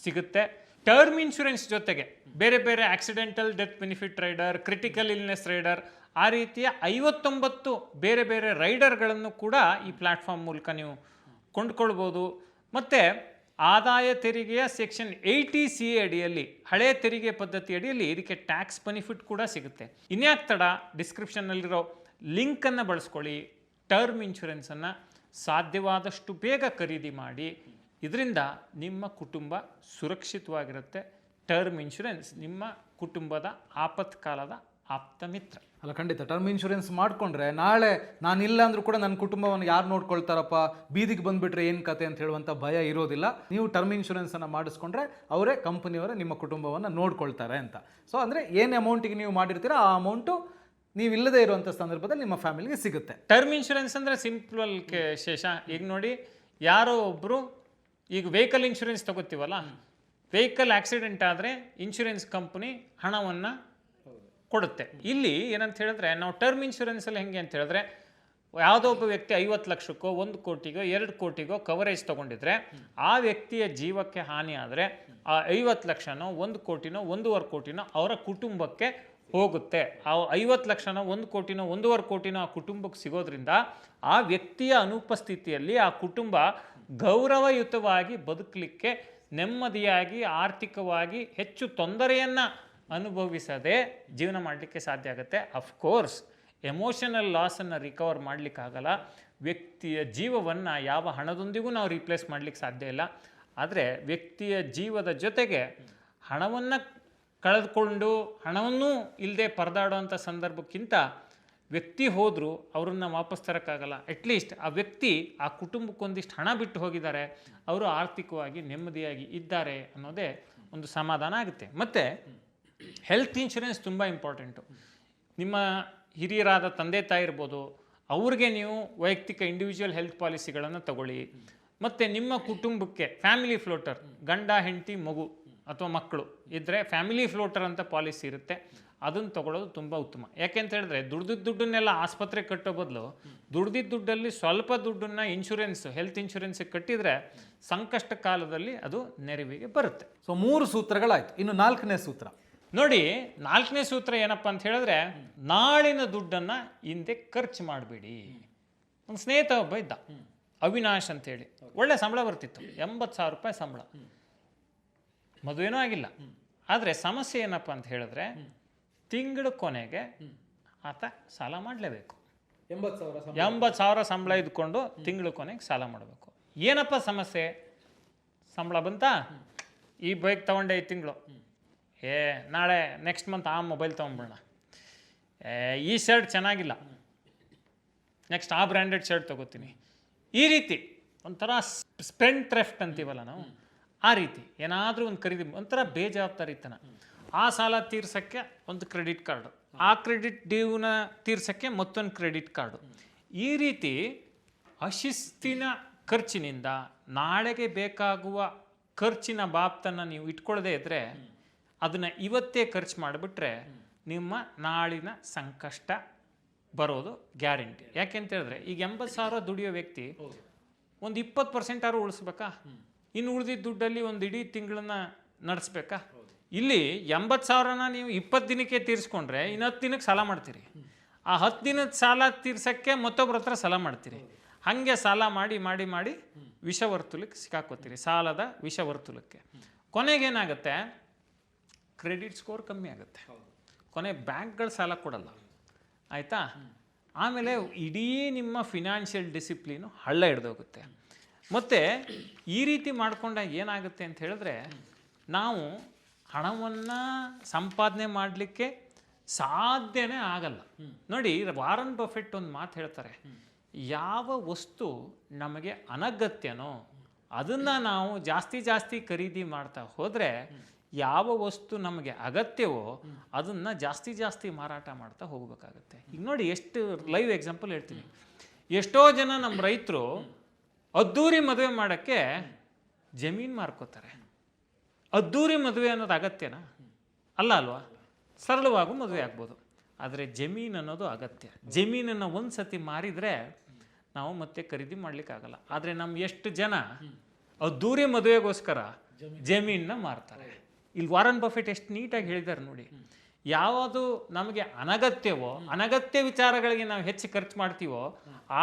ಸಿಗುತ್ತೆ. ಟರ್ಮ್ ಇನ್ಶೂರೆನ್ಸ್ ಜೊತೆಗೆ ಬೇರೆ ಬೇರೆ accidental death benefit rider, critical illness rider, ಆ ರೀತಿಯ 59 ಬೇರೆ ಬೇರೆ ರೈಡರ್ಗಳನ್ನು ಕೂಡ ಈ ಪ್ಲ್ಯಾಟ್ಫಾರ್ಮ್ ಮೂಲಕ ನೀವು ಕೊಂಡ್ಕೊಳ್ಬೋದು. ಮತ್ತು ಆದಾಯ ತೆರಿಗೆಯ ಸೆಕ್ಷನ್ 80C ಅಡಿಯಲ್ಲಿ, ಹಳೆಯ ತೆರಿಗೆ ಪದ್ಧತಿ ಅಡಿಯಲ್ಲಿ ಇದಕ್ಕೆ ಟ್ಯಾಕ್ಸ್ ಬೆನಿಫಿಟ್ ಕೂಡ ಸಿಗುತ್ತೆ. ಇನ್ಯಾಕೆ ತಡ, ಡಿಸ್ಕ್ರಿಪ್ಷನ್ನಲ್ಲಿರೋ ಲಿಂಕನ್ನು ಬಳಸ್ಕೊಳ್ಳಿ. ಟರ್ಮ್ ಇನ್ಶೂರೆನ್ಸನ್ನು ಸಾಧ್ಯವಾದಷ್ಟು ಬೇಗ ಖರೀದಿ ಮಾಡಿ. ಇದರಿಂದ ನಿಮ್ಮ ಕುಟುಂಬ ಸುರಕ್ಷಿತವಾಗಿರುತ್ತೆ. ಟರ್ಮ್ ಇನ್ಶೂರೆನ್ಸ್ ನಿಮ್ಮ ಕುಟುಂಬದ ಆಪತ್ಕಾಲದ ಆಪ್ತ ಮಿತ್ರ. ಅಲ್ಲ, ಖಂಡಿತ ಟರ್ಮ್ ಇನ್ಶೂರೆನ್ಸ್ ಮಾಡ್ಕೊಂಡ್ರೆ ನಾಳೆ ನಾನಿಲ್ಲ ಅಂದ್ರೂ ಕೂಡ ನನ್ನ ಕುಟುಂಬವನ್ನು ಯಾರು ನೋಡ್ಕೊಳ್ತಾರಪ್ಪ, ಬೀದಿಗೆ ಬಂದುಬಿಟ್ರೆ ಏನು ಕತೆ ಅಂತ ಹೇಳುವಂಥ ಭಯ ಇರೋದಿಲ್ಲ. ನೀವು ಟರ್ಮ್ ಇನ್ಶೂರೆನ್ಸನ್ನು ಮಾಡಿಸ್ಕೊಂಡ್ರೆ ಅವರೇ, ಕಂಪನಿಯವರೇ ನಿಮ್ಮ ಕುಟುಂಬವನ್ನು ನೋಡ್ಕೊಳ್ತಾರೆ ಅಂತ. ಸೊ ಅಂದರೆ ಏನು ಅಮೌಂಟಿಗೆ ನೀವು ಮಾಡಿರ್ತೀರೋ ಆ ಅಮೌಂಟು ನೀವು ಇಲ್ಲದೇ ಇರುವಂಥ ಸಂದರ್ಭದಲ್ಲಿ ನಿಮ್ಮ ಫ್ಯಾಮಿಲಿಗೆ ಸಿಗುತ್ತೆ. ಟರ್ಮ್ ಇನ್ಶೂರೆನ್ಸ್ ಅಂದರೆ ಸಿಂಪಲ್ ಶೇಷ. ಈಗ ನೋಡಿ, ಯಾರೋ ಒಬ್ಬರು ಈಗ ವೆಹಿಕಲ್ ಇನ್ಶೂರೆನ್ಸ್ ತಗೋತೀವಲ್ಲ, ವೆಹಿಕಲ್ ಆಕ್ಸಿಡೆಂಟ್ ಆದರೆ ಇನ್ಶೂರೆನ್ಸ್ ಕಂಪನಿ ಹಣವನ್ನು ಕೊಡುತ್ತೆ. ಇಲ್ಲಿ ಏನಂತ ಹೇಳಿದ್ರೆ, ನಾವು ಟರ್ಮ್ ಇನ್ಶೂರೆನ್ಸಲ್ಲಿ ಹೆಂಗೆ ಅಂತ ಹೇಳಿದ್ರೆ, ಯಾವುದೋ ಒಬ್ಬ ವ್ಯಕ್ತಿ 50 ಲಕ್ಷಕ್ಕೋ 1 ಕೋಟಿಗೋ 2 ಕೋಟಿಗೋ ಕವರೇಜ್ ತೊಗೊಂಡಿದ್ರೆ, ಆ ವ್ಯಕ್ತಿಯ ಜೀವಕ್ಕೆ ಹಾನಿ ಆದರೆ ಆ 50 ಲಕ್ಷನೋ 1 ಕೋಟಿನೋ 1.5 ಕೋಟಿನೋ ಅವರ ಕುಟುಂಬಕ್ಕೆ ಹೋಗುತ್ತೆ. ಆ 50 ಲಕ್ಷನೋ 1 ಕೋಟಿನೋ 1.5 ಕೋಟಿನೋ ಆ ಕುಟುಂಬಕ್ಕೆ ಸಿಗೋದ್ರಿಂದ ಆ ವ್ಯಕ್ತಿಯ ಅನುಪಸ್ಥಿತಿಯಲ್ಲಿ ಆ ಕುಟುಂಬ ಗೌರವಯುತವಾಗಿ ಬದುಕಲಿಕ್ಕೆ, ನೆಮ್ಮದಿಯಾಗಿ ಆರ್ಥಿಕವಾಗಿ ಹೆಚ್ಚು ತೊಂದರೆಯನ್ನು ಅನುಭವಿಸದೆ ಜೀವನ ಮಾಡಲಿಕ್ಕೆ ಸಾಧ್ಯ ಆಗುತ್ತೆ. ಅಫ್ಕೋರ್ಸ್ ಎಮೋಷನಲ್ ಲಾಸನ್ನು ರಿಕವರ್ ಮಾಡಲಿಕ್ಕಾಗಲ್ಲ. ವ್ಯಕ್ತಿಯ ಜೀವವನ್ನು ಯಾವ ಹಣದೊಂದಿಗೂ ನಾವು ರೀಪ್ಲೇಸ್ ಮಾಡಲಿಕ್ಕೆ ಸಾಧ್ಯ ಇಲ್ಲ. ಆದರೆ ವ್ಯಕ್ತಿಯ ಜೀವದ ಜೊತೆಗೆ ಹಣವನ್ನು ಕಳೆದುಕೊಂಡು ಹಣವನ್ನೂ ಇಲ್ಲದೆ ಪರದಾಡುವಂಥ ಸಂದರ್ಭಕ್ಕಿಂತ ವ್ಯಕ್ತಿ ಹೋದರೂ ಅವರನ್ನು ವಾಪಸ್ ತರೋಕ್ಕಾಗಲ್ಲ. ಅಟ್ಲೀಸ್ಟ್ ಆ ವ್ಯಕ್ತಿ ಆ ಕುಟುಂಬಕ್ಕೊಂದಿಷ್ಟು ಹಣ ಬಿಟ್ಟು ಹೋಗಿದ್ದಾರೆ, ಅವರು ಆರ್ಥಿಕವಾಗಿ ನೆಮ್ಮದಿಯಾಗಿ ಇದ್ದಾರೆ ಅನ್ನೋದೇ ಒಂದು ಸಮಾಧಾನ ಆಗುತ್ತೆ. ಮತ್ತು ಹೆಲ್ತ್ ಇನ್ಶೂರೆನ್ಸ್ ತುಂಬ ಇಂಪಾರ್ಟೆಂಟು. ನಿಮ್ಮ ಹಿರಿಯರಾದ ತಂದೆ ತಾಯಿ ಇರ್ಬೋದು, ಅವ್ರಿಗೆ ನೀವು ವೈಯಕ್ತಿಕ ಇಂಡಿವಿಜುವಲ್ ಹೆಲ್ತ್ ಪಾಲಿಸಿಗಳನ್ನು ತಗೊಳ್ಳಿ. ಮತ್ತು ನಿಮ್ಮ ಕುಟುಂಬಕ್ಕೆ ಫ್ಯಾಮಿಲಿ ಫ್ಲೋಟರ್, ಗಂಡ ಹೆಂಡತಿ ಮಗು ಅಥವಾ ಮಕ್ಕಳು ಇದ್ದರೆ ಫ್ಯಾಮಿಲಿ ಫ್ಲೋಟರ್ ಅಂತ ಪಾಲಿಸಿ ಇರುತ್ತೆ, ಅದನ್ನು ತಗೊಳ್ಳೋದು ತುಂಬ ಉತ್ತಮ. ಯಾಕೆಂತ ಹೇಳಿದ್ರೆ, ದುಡ್ದಿದ್ದ ದುಡ್ಡನ್ನೆಲ್ಲ ಆಸ್ಪತ್ರೆ ಕಟ್ಟೋ ಬದಲು ದುಡ್ದಿದ್ದ ದುಡ್ಡಲ್ಲಿ ಸ್ವಲ್ಪ ದುಡ್ಡನ್ನು ಇನ್ಶೂರೆನ್ಸ್, ಹೆಲ್ತ್ ಇನ್ಶೂರೆನ್ಸಿಗೆ ಕಟ್ಟಿದರೆ ಸಂಕಷ್ಟ ಕಾಲದಲ್ಲಿ ಅದು ನೆರವಿಗೆ ಬರುತ್ತೆ. ಸೊ 3 ಸೂತ್ರಗಳಾಯಿತು. ಇನ್ನು 4ನೇ ಸೂತ್ರ ನೋಡಿ. 4ನೇ ಸೂತ್ರ ಏನಪ್ಪ ಅಂತ ಹೇಳಿದ್ರೆ, ನಾಳಿನ ದುಡ್ಡನ್ನು ಹಿಂದೆ ಖರ್ಚು ಮಾಡಬೇಡಿ. ಒಂದು ಸ್ನೇಹಿತ ಒಬ್ಬ ಇದ್ದ, ಅವಿನಾಶ್ ಅಂತೇಳಿ. ಒಳ್ಳೆ ಸಂಬಳ ಬರ್ತಿತ್ತು, 80,000 ರೂಪಾಯಿ ಸಂಬಳ, ಮದುವೆನೂ ಆಗಿಲ್ಲ. ಆದರೆ ಸಮಸ್ಯೆ ಏನಪ್ಪ ಅಂತ ಹೇಳಿದ್ರೆ, ತಿಂಗಳ ಕೊನೆಗೆ ಆತ ಸಾಲ ಮಾಡಲೇಬೇಕು. 80,000 ಸಂಬಳ ಇದ್ಕೊಂಡು ತಿಂಗಳ ಕೊನೆಗೆ ಸಾಲ ಮಾಡಬೇಕು. ಏನಪ್ಪ ಸಮಸ್ಯೆ? ಸಂಬಳ ಬಂತಾ, ಈ ಬೈಕ್ ತೊಗೊಂಡೆ ಈ ತಿಂಗಳು, ನಾಳೆ ನೆಕ್ಸ್ಟ್ ಮಂತ್ ಆ ಮೊಬೈಲ್ ತೊಗೊಂಬಿಡೋಣ, ಈ ಶರ್ಟ್ ಚೆನ್ನಾಗಿಲ್ಲ, ನೆಕ್ಸ್ಟ್ ಆ ಬ್ರ್ಯಾಂಡೆಡ್ ಶರ್ಟ್ ತೊಗೋತೀನಿ. ಈ ರೀತಿ ಒಂಥರ ಸ್ಪೆಂಡ್ ಥ್ರೆಫ್ಟ್ ಅಂತೀವಲ್ಲ ನಾವು, ಆ ರೀತಿ ಏನಾದರೂ ಒಂದು ಖರೀದಿ, ಒಂಥರ ಬೇಜವಾಬ್ದಾರಿತನ. ಆ ಸಾಲ ತೀರ್ಸೋಕ್ಕೆ ಒಂದು ಕ್ರೆಡಿಟ್ ಕಾರ್ಡು, ಆ ಕ್ರೆಡಿಟ್ ಡ್ಯೂನ ತೀರ್ಸೋಕ್ಕೆ ಮತ್ತೊಂದು ಕ್ರೆಡಿಟ್ ಕಾರ್ಡು. ಈ ರೀತಿ ಅಶಿಸ್ತಿನ ಖರ್ಚಿನಿಂದ ನಾಳೆಗೆ ಬೇಕಾಗುವ ಖರ್ಚಿನ ಬಾಬ್ತನ್ನು ನೀವು ಇಟ್ಕೊಳ್ಳದೆ ಇದ್ದರೆ, ಅದನ್ನು ಇವತ್ತೇ ಖರ್ಚು ಮಾಡಿಬಿಟ್ರೆ ನಿಮ್ಮ ನಾಳಿನ ಸಂಕಷ್ಟ ಬರೋದು ಗ್ಯಾರಂಟಿ. ಯಾಕೆಂತ ಹೇಳಿದ್ರೆ, ಈಗ 80,000 ದುಡಿಯೋ ವ್ಯಕ್ತಿ ಒಂದು 20% ಆದ್ರೂ ಉಳಿಸ್ಬೇಕಾ? ಇನ್ನು ಉಳಿದಿದ್ದ ದುಡ್ಡಲ್ಲಿ ಒಂದು ಇಡೀ ತಿಂಗಳನ್ನ ನಡೆಸ್ಬೇಕಾ? ಇಲ್ಲಿ 80,000ನ ನೀವು 20 ದಿನಕ್ಕೆ ತೀರಿಸ್ಕೊಂಡ್ರೆ ಇನ್ನು 10 ದಿನಕ್ಕೆ ಸಾಲ ಮಾಡ್ತೀರಿ. ಆ 10 ದಿನದ ಸಾಲ ತೀರ್ಸೋಕ್ಕೆ ಮತ್ತೊಬ್ಬರ ಹತ್ರ ಸಾಲ ಮಾಡ್ತೀರಿ. ಹಾಗೆ ಸಾಲ ಮಾಡಿ ಮಾಡಿ ಮಾಡಿ ವಿಷವರ್ತುಲಕ್ಕೆ ಸಿಕ್ಕಾಕೋತೀರಿ, ಸಾಲದ ವಿಷವರ್ತುಲಕ್ಕೆ. ಕೊನೆಗೇನಾಗುತ್ತೆ, ಕ್ರೆಡಿಟ್ ಸ್ಕೋರ್ ಕಮ್ಮಿ ಆಗುತ್ತೆ, ಕೊನೆ ಬ್ಯಾಂಕ್ಗಳು ಸಾಲ ಕೊಡಲ್ಲ, ಆಯಿತಾ? ಆಮೇಲೆ ಇಡೀ ನಿಮ್ಮ ಫಿನಾನ್ಷಿಯಲ್ ಡಿಸಿಪ್ಲಿನು ಹಳ್ಳ ಹಿಡ್ದೋಗುತ್ತೆ. ಮತ್ತು ಈ ರೀತಿ ಮಾಡಿಕೊಂಡಾಗ ಏನಾಗುತ್ತೆ ಅಂತ ಹೇಳಿದ್ರೆ, ನಾವು ಹಣವನ್ನು ಸಂಪಾದನೆ ಮಾಡಲಿಕ್ಕೆ ಸಾಧ್ಯನೇ ಆಗಲ್ಲ. ನೋಡಿ, ವಾರನ್ ಬಫೆಟ್ ಒಂದು ಮಾತು ಹೇಳ್ತಾರೆ, ಯಾವ ವಸ್ತು ನಮಗೆ ಅನಗತ್ಯನೋ ಅದನ್ನು ನಾವು ಜಾಸ್ತಿ ಖರೀದಿ ಮಾಡ್ತಾ ಹೋದರೆ, ಯಾವ ವಸ್ತು ನಮಗೆ ಅಗತ್ಯವೋ ಅದನ್ನು ಜಾಸ್ತಿ ಮಾರಾಟ ಮಾಡ್ತಾ ಹೋಗಬೇಕಾಗತ್ತೆ. ಈಗ ನೋಡಿ, ಎಷ್ಟು ಲೈವ್ ಎಕ್ಸಾಂಪಲ್ ಹೇಳ್ತೀನಿ. ಎಷ್ಟೋ ಜನ ನಮ್ಮ ರೈತರು ಅದ್ದೂರಿ ಮದುವೆ ಮಾಡೋಕ್ಕೆ ಜಮೀನು ಮಾರ್ಕೋತಾರೆ. ಅದ್ದೂರಿ ಮದುವೆ ಅನ್ನೋದು ಅಗತ್ಯನಾ? ಅಲ್ಲ ಅಲ್ವಾ? ಸರಳವಾಗೂ ಮದುವೆ ಆಗ್ಬೋದು. ಆದರೆ ಜಮೀನು ಅನ್ನೋದು ಅಗತ್ಯ. ಜಮೀನನ್ನು ಒಂದು ಸತಿ ಮಾರಿದರೆ ನಾವು ಮತ್ತೆ ಖರೀದಿ ಮಾಡಲಿಕ್ಕಾಗಲ್ಲ. ಆದರೆ ನಮ್ಮ ಎಷ್ಟು ಜನ ಅದ್ದೂರಿ ಮದುವೆಗೋಸ್ಕರ ಜಮೀನನ್ನ ಮಾರ್ತಾರೆ. ಇಲ್ಲಿ ವಾರನ್ ಬಫೆಟ್ ಎಷ್ಟು ನೀಟಾಗಿ ಹೇಳಿದ್ದಾರೆ ನೋಡಿ. ಯಾವುದು ನಮಗೆ ಅನಗತ್ಯವೋ, ಅನಗತ್ಯ ವಿಚಾರಗಳಿಗೆ ನಾವು ಹೆಚ್ಚು ಖರ್ಚು ಮಾಡ್ತೀವೋ,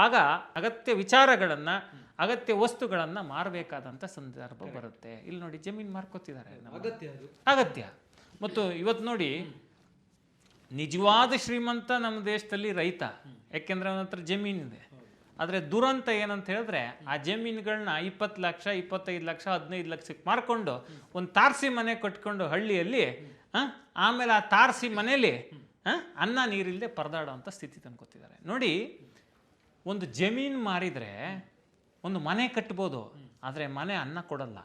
ಆಗ ಅಗತ್ಯ ವಿಚಾರಗಳನ್ನು, ಅಗತ್ಯ ವಸ್ತುಗಳನ್ನು ಮಾರಬೇಕಾದಂಥ ಸಂದರ್ಭ ಬರುತ್ತೆ. ಇಲ್ಲಿ ನೋಡಿ ಜಮೀನು ಮಾರ್ಕೋತಿದ್ದಾರೆ, ಅಗತ್ಯ. ಮತ್ತು ಇವತ್ತು ನೋಡಿ ನಿಜವಾದ ಶ್ರೀಮಂತ ನಮ್ಮ ದೇಶದಲ್ಲಿ ರೈತ, ಯಾಕೆಂದ್ರೆ ಅವನ ಹತ್ರ ಜಮೀನಿದೆ. ಆದರೆ ದುರಂತ ಏನಂತ ಹೇಳಿದ್ರೆ ಆ ಜಮೀನುಗಳನ್ನ 20 ಲಕ್ಷ, 25 ಲಕ್ಷ, 15 ಲಕ್ಷಕ್ಕೆ ಮಾರ್ಕೊಂಡು ಒಂದು ತಾರಸಿ ಮನೆ ಕಟ್ಕೊಂಡು ಹಳ್ಳಿಯಲ್ಲಿ, ಆಮೇಲೆ ಆ ತಾರಸಿ ಮನೇಲಿ ಅನ್ನ ನೀರಿಲ್ಲದೆ ಪರದಾಡೋ ಅಂಥ ಸ್ಥಿತಿ ತಂದ್ಕೊತಿದ್ದಾರೆ ನೋಡಿ. ಒಂದು ಜಮೀನು ಮಾರಿದರೆ ಒಂದು ಮನೆ ಕಟ್ಬೋದು, ಆದರೆ ಮನೆ ಅನ್ನ ಕೊಡಲ್ಲ,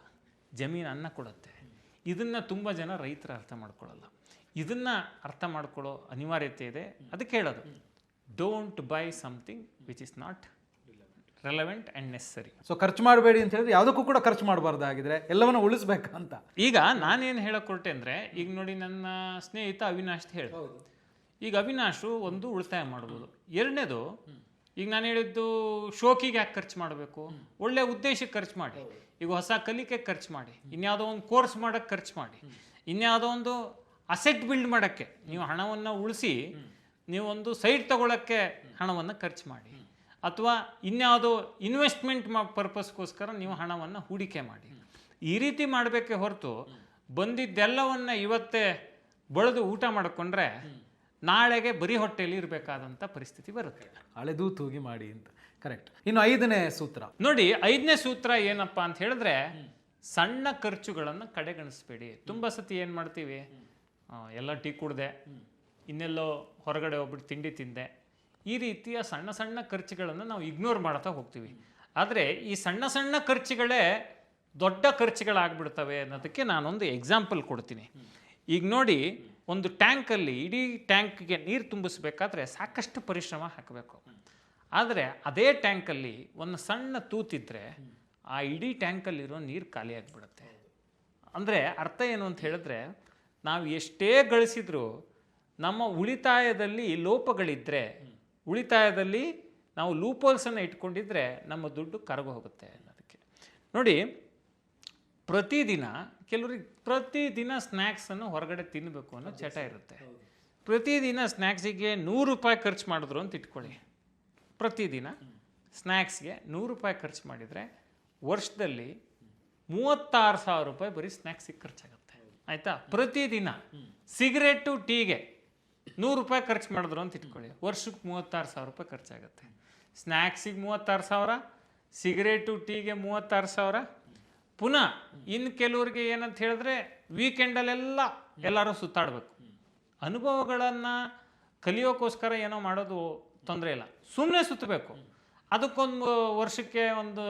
ಜಮೀನು ಅನ್ನ ಕೊಡುತ್ತೆ. ಇದನ್ನು ತುಂಬ ಜನ ರೈತರು ಅರ್ಥ ಮಾಡ್ಕೊಳ್ಳಲ್ಲ. ಇದನ್ನು ಅರ್ಥ ಮಾಡ್ಕೊಳ್ಳೋ ಅನಿವಾರ್ಯತೆ ಇದೆ. ಅದಕ್ಕೆ ಹೇಳೋದು, don't by something which is not relevant and ನೆಸರಿ. So ಖರ್ಚು ಮಾಡಬೇಡಿ ಅಂತ ಹೇಳಿದ್ರೆ ಯಾವುದಕ್ಕೂ ಕೂಡ ಖರ್ಚು ಮಾಡಬಾರ್ದಾಗಿದ್ರೆ ಎಲ್ಲವನ್ನ ಉಳಿಸ್ಬೇಕಂತ. ಈಗ ನಾನೇನು ಹೇಳಕ್ಕೆ ಹೊರಟೆ ಅಂದರೆ, ಈಗ ನೋಡಿ ನನ್ನ ಸ್ನೇಹಿತ ಅವಿನಾಶ್ ಹೇಳಿ, ಈಗ ಅವಿನಾಶು ಒಂದು ಉಳಿತಾಯ ಮಾಡ್ಬೋದು. ಎರಡನೇದು, ಈಗ ನಾನು ಹೇಳಿದ್ದು ಶೋಕಿಗೆ ಯಾಕೆ ಖರ್ಚು ಮಾಡಬೇಕು, ಒಳ್ಳೆ ಉದ್ದೇಶಕ್ಕೆ ಖರ್ಚು ಮಾಡಿ. ಈಗ ಹೊಸ ಕಲಿಕೆ ಖರ್ಚು ಮಾಡಿ, ಇನ್ಯಾವುದೋ ಒಂದು ಕೋರ್ಸ್ ಮಾಡೋಕ್ಕೆ ಖರ್ಚು ಮಾಡಿ, ಇನ್ಯಾವುದೋ ಒಂದು ಅಸೆಟ್ ಬಿಲ್ಡ್ ಮಾಡೋಕ್ಕೆ ನೀವು ಹಣವನ್ನು ಉಳಿಸಿ, ನೀವು ಒಂದು ಸೈಟ್ ತಗೊಳ್ಳೋಕ್ಕೆ ಹಣವನ್ನು ಖರ್ಚು ಮಾಡಿ, ಅಥವಾ ಇನ್ಯಾವುದೋ ಇನ್ವೆಸ್ಟ್ಮೆಂಟ್ ಪರ್ಪಸ್ಗೋಸ್ಕರ ನೀವು ಹಣವನ್ನು ಹೂಡಿಕೆ ಮಾಡಿ. ಈ ರೀತಿ ಮಾಡಬೇಕೆ ಹೊರತು ಬಂದಿದ್ದೆಲ್ಲವನ್ನು ಇವತ್ತೇ ಬಳಿದು ಊಟ ಮಾಡಿಕೊಂಡ್ರೆ ನಾಳೆಗೆ ಬರೀ ಹೊಟ್ಟೆಯಲ್ಲಿ ಇರಬೇಕಾದಂಥ ಪರಿಸ್ಥಿತಿ ಬರುತ್ತೆ. ಹಳೆದು ತೂಗಿ ಮಾಡಿ ಅಂತ. ಕರೆಕ್ಟ್. ಇನ್ನು 5ನೇ ಸೂತ್ರ ನೋಡಿ. 5ನೇ ಸೂತ್ರ ಏನಪ್ಪ ಅಂತ ಹೇಳಿದ್ರೆ, ಸಣ್ಣ ಖರ್ಚುಗಳನ್ನು ಕಡೆಗಣಿಸ್ಬೇಡಿ. ತುಂಬ ಸತಿ ಏನು ಮಾಡ್ತೀವಿ, ಎಲ್ಲ ಟೀ ಕುಡ್ದೆ, ಇನ್ನೆಲ್ಲೋ ಹೊರಗಡೆ ಹೋಗ್ಬಿಟ್ಟು ತಿಂಡಿ ತಿಂದೆ, ಈ ರೀತಿಯ ಸಣ್ಣ ಸಣ್ಣ ಖರ್ಚುಗಳನ್ನು ನಾವು ಇಗ್ನೋರ್ ಮಾಡ್ತಾ ಹೋಗ್ತೀವಿ. ಆದರೆ ಈ ಸಣ್ಣ ಸಣ್ಣ ಖರ್ಚುಗಳೇ ದೊಡ್ಡ ಖರ್ಚುಗಳಾಗ್ಬಿಡ್ತವೆ ಅನ್ನೋದಕ್ಕೆ ನಾನೊಂದು ಎಕ್ಸಾಂಪಲ್ ಕೊಡ್ತೀನಿ. ಈಗ ನೋಡಿ, ಒಂದು ಟ್ಯಾಂಕಲ್ಲಿ ಇಡೀ ಟ್ಯಾಂಕ್ಗೆ ನೀರು ತುಂಬಿಸ್ಬೇಕಾದ್ರೆ ಸಾಕಷ್ಟು ಪರಿಶ್ರಮ ಹಾಕಬೇಕು. ಆದರೆ ಅದೇ ಟ್ಯಾಂಕಲ್ಲಿ ಒಂದು ಸಣ್ಣ ತೂತಿದ್ರೆ ಆ ಇಡೀ ಟ್ಯಾಂಕಲ್ಲಿರೋ ನೀರು ಖಾಲಿ ಆಗಿಬಿಡುತ್ತೆ. ಅಂದರೆ ಅರ್ಥ ಏನು ಅಂತ ಹೇಳಿದ್ರೆ, ನಾವು ಎಷ್ಟೇ ಗಳಿಸಿದ್ರೂ ನಮ್ಮ ಉಳಿತಾಯದಲ್ಲಿ ಲೋಪಗಳಿದ್ದರೆ, ಉಳಿತಾಯದಲ್ಲಿ ನಾವು ಲೂಪೋಲ್ಸನ್ನು ಇಟ್ಕೊಂಡಿದ್ರೆ ನಮ್ಮ ದುಡ್ಡು ಕರಗು ಹೋಗುತ್ತೆ ಅನ್ನೋದಕ್ಕೆ. ನೋಡಿ, ಕೆಲವರಿಗೆ ಪ್ರತಿದಿನ ಸ್ನ್ಯಾಕ್ಸನ್ನು ಹೊರಗಡೆ ತಿನ್ನಬೇಕು ಅನ್ನೋ ಚಟ ಇರುತ್ತೆ. ಪ್ರತಿದಿನ ಸ್ನ್ಯಾಕ್ಸಿಗೆ 100 ರೂಪಾಯಿ ಖರ್ಚು ಮಾಡಿದ್ರು ಅಂತ ಇಟ್ಕೊಳ್ಳಿ. ಪ್ರತಿದಿನ ಸ್ನ್ಯಾಕ್ಸ್ಗೆ 100 ರೂಪಾಯಿ ಖರ್ಚು ಮಾಡಿದರೆ ವರ್ಷದಲ್ಲಿ 36,000 ರೂಪಾಯಿ ಬರೀ ಸ್ನ್ಯಾಕ್ಸಿಗೆ ಖರ್ಚಾಗುತ್ತೆ. ಆಯಿತಾ? ಪ್ರತಿದಿನ ಸಿಗರೇಟು, ಟೀಗೆ 100 ರೂಪಾಯಿ ಖರ್ಚು ಮಾಡಿದ್ರು ಅಂತ ಇಟ್ಕೊಳ್ಳಿ, ವರ್ಷಕ್ಕೆ 36,000 ರೂಪಾಯಿ ಖರ್ಚಾಗುತ್ತೆ. ಸ್ನ್ಯಾಕ್ಸಿಗೆ 36,000, ಸಿಗರೇಟು ಟೀಗೆ 36,000. ಪುನಃ ಇನ್ನು ಕೆಲವ್ರಿಗೆ ಏನಂತ ಹೇಳಿದ್ರೆ ವೀಕೆಂಡಲ್ಲೆಲ್ಲ ಎಲ್ಲರೂ ಸುತ್ತಾಡಬೇಕು. ಅನುಭವಗಳನ್ನು ಕಲಿಯೋಕ್ಕೋಸ್ಕರ ಏನೋ ಮಾಡೋದು ತೊಂದರೆ ಇಲ್ಲ, ಸುಮ್ಮನೆ ಸುತ್ತಬೇಕು. ಅದಕ್ಕೊಂದು ವರ್ಷಕ್ಕೆ ಒಂದು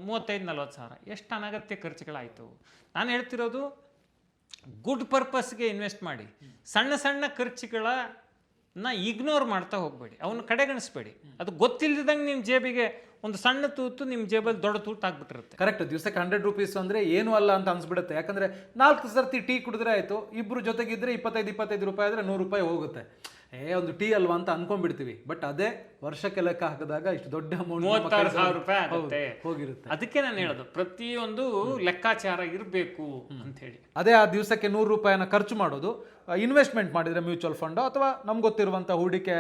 35-40 ಸಾವಿರ ಎಷ್ಟು ಅನಗತ್ಯ ಖರ್ಚುಗಳಾಯಿತು. ನಾನು ಹೇಳ್ತಿರೋದು ಗುಡ್ ಪರ್ಪಸ್ಗೆ ಇನ್ವೆಸ್ಟ್ ಮಾಡಿ. ಸಣ್ಣ ಸಣ್ಣ ಖರ್ಚುಗಳನ್ನ ಇಗ್ನೋರ್ ಮಾಡ್ತಾ ಹೋಗಬೇಡಿ, ಅವನ್ನ ಕಡೆಗಣಿಸ್ಬೇಡಿ. ಅದು ಗೊತ್ತಿಲ್ಲದಂಗೆ ನಿಮ್ಮ ಜೇಬಿಗೆ ಒಂದು ಸಣ್ಣ ತೂತು ನಿಮ್ಮ ಜೇಬಲ್ಲಿ ದೊಡ್ಡ ತೂತು ಆಗ್ಬಿಟ್ಟಿರುತ್ತೆ. ಕರೆಕ್ಟ್. ದಿವಸಕ್ಕೆ 100 ರೂಪೀಸ್ ಅಂದರೆ ಏನೂ ಅಲ್ಲ ಅಂತ ಅನ್ಸ್ಬಿಡುತ್ತೆ. ಯಾಕಂದರೆ 4 ಸರ್ತಿ ಟೀ ಕುಡಿದ್ರೆ ಆಯಿತು, ಇಬ್ಬರು ಜೊತೆಗಿದ್ರೆ 25 ರೂಪಾಯಿ ಆದರೆ 100 ರೂಪಾಯಿ ಹೋಗುತ್ತೆ. ಒಂದು ಟೀ ಅಲ್ವಾ ಅಂತ ಅನ್ಕೊಂಡ್ಬಿಡ್ತೀವಿ. ಬಟ್ ಅದೇ ವರ್ಷಕ್ಕೆ ಲೆಕ್ಕ ಹಾಕಿದಾಗ ಇಷ್ಟು ದೊಡ್ಡ ಅಮೌಂಟ್ 36,000 ರೂಪಾಯಿ ಆಗುತ್ತೆ, ಹೋಗಿರುತ್ತೆ. ಅದಕ್ಕೆ ನಾನು ಹೇಳೋದು ಪ್ರತಿಯೊಂದು ಲೆಕ್ಕಾಚಾರ ಇರಬೇಕು ಅಂತ ಹೇಳಿ. ಅದೇ ಆ ದಿವಸಕ್ಕೆ 100 ರೂಪಾಯಿನ ಖರ್ಚು ಮಾಡೋದು ಇನ್ವೆಸ್ಟ್ಮೆಂಟ್ ಮಾಡಿದರೆ ಮ್ಯೂಚುವಲ್ ಫಂಡ್ ಅಥವಾ ನಮ್ಗೆ ಗೊತ್ತಿರುವಂಥ ಹೂಡಿಕೆ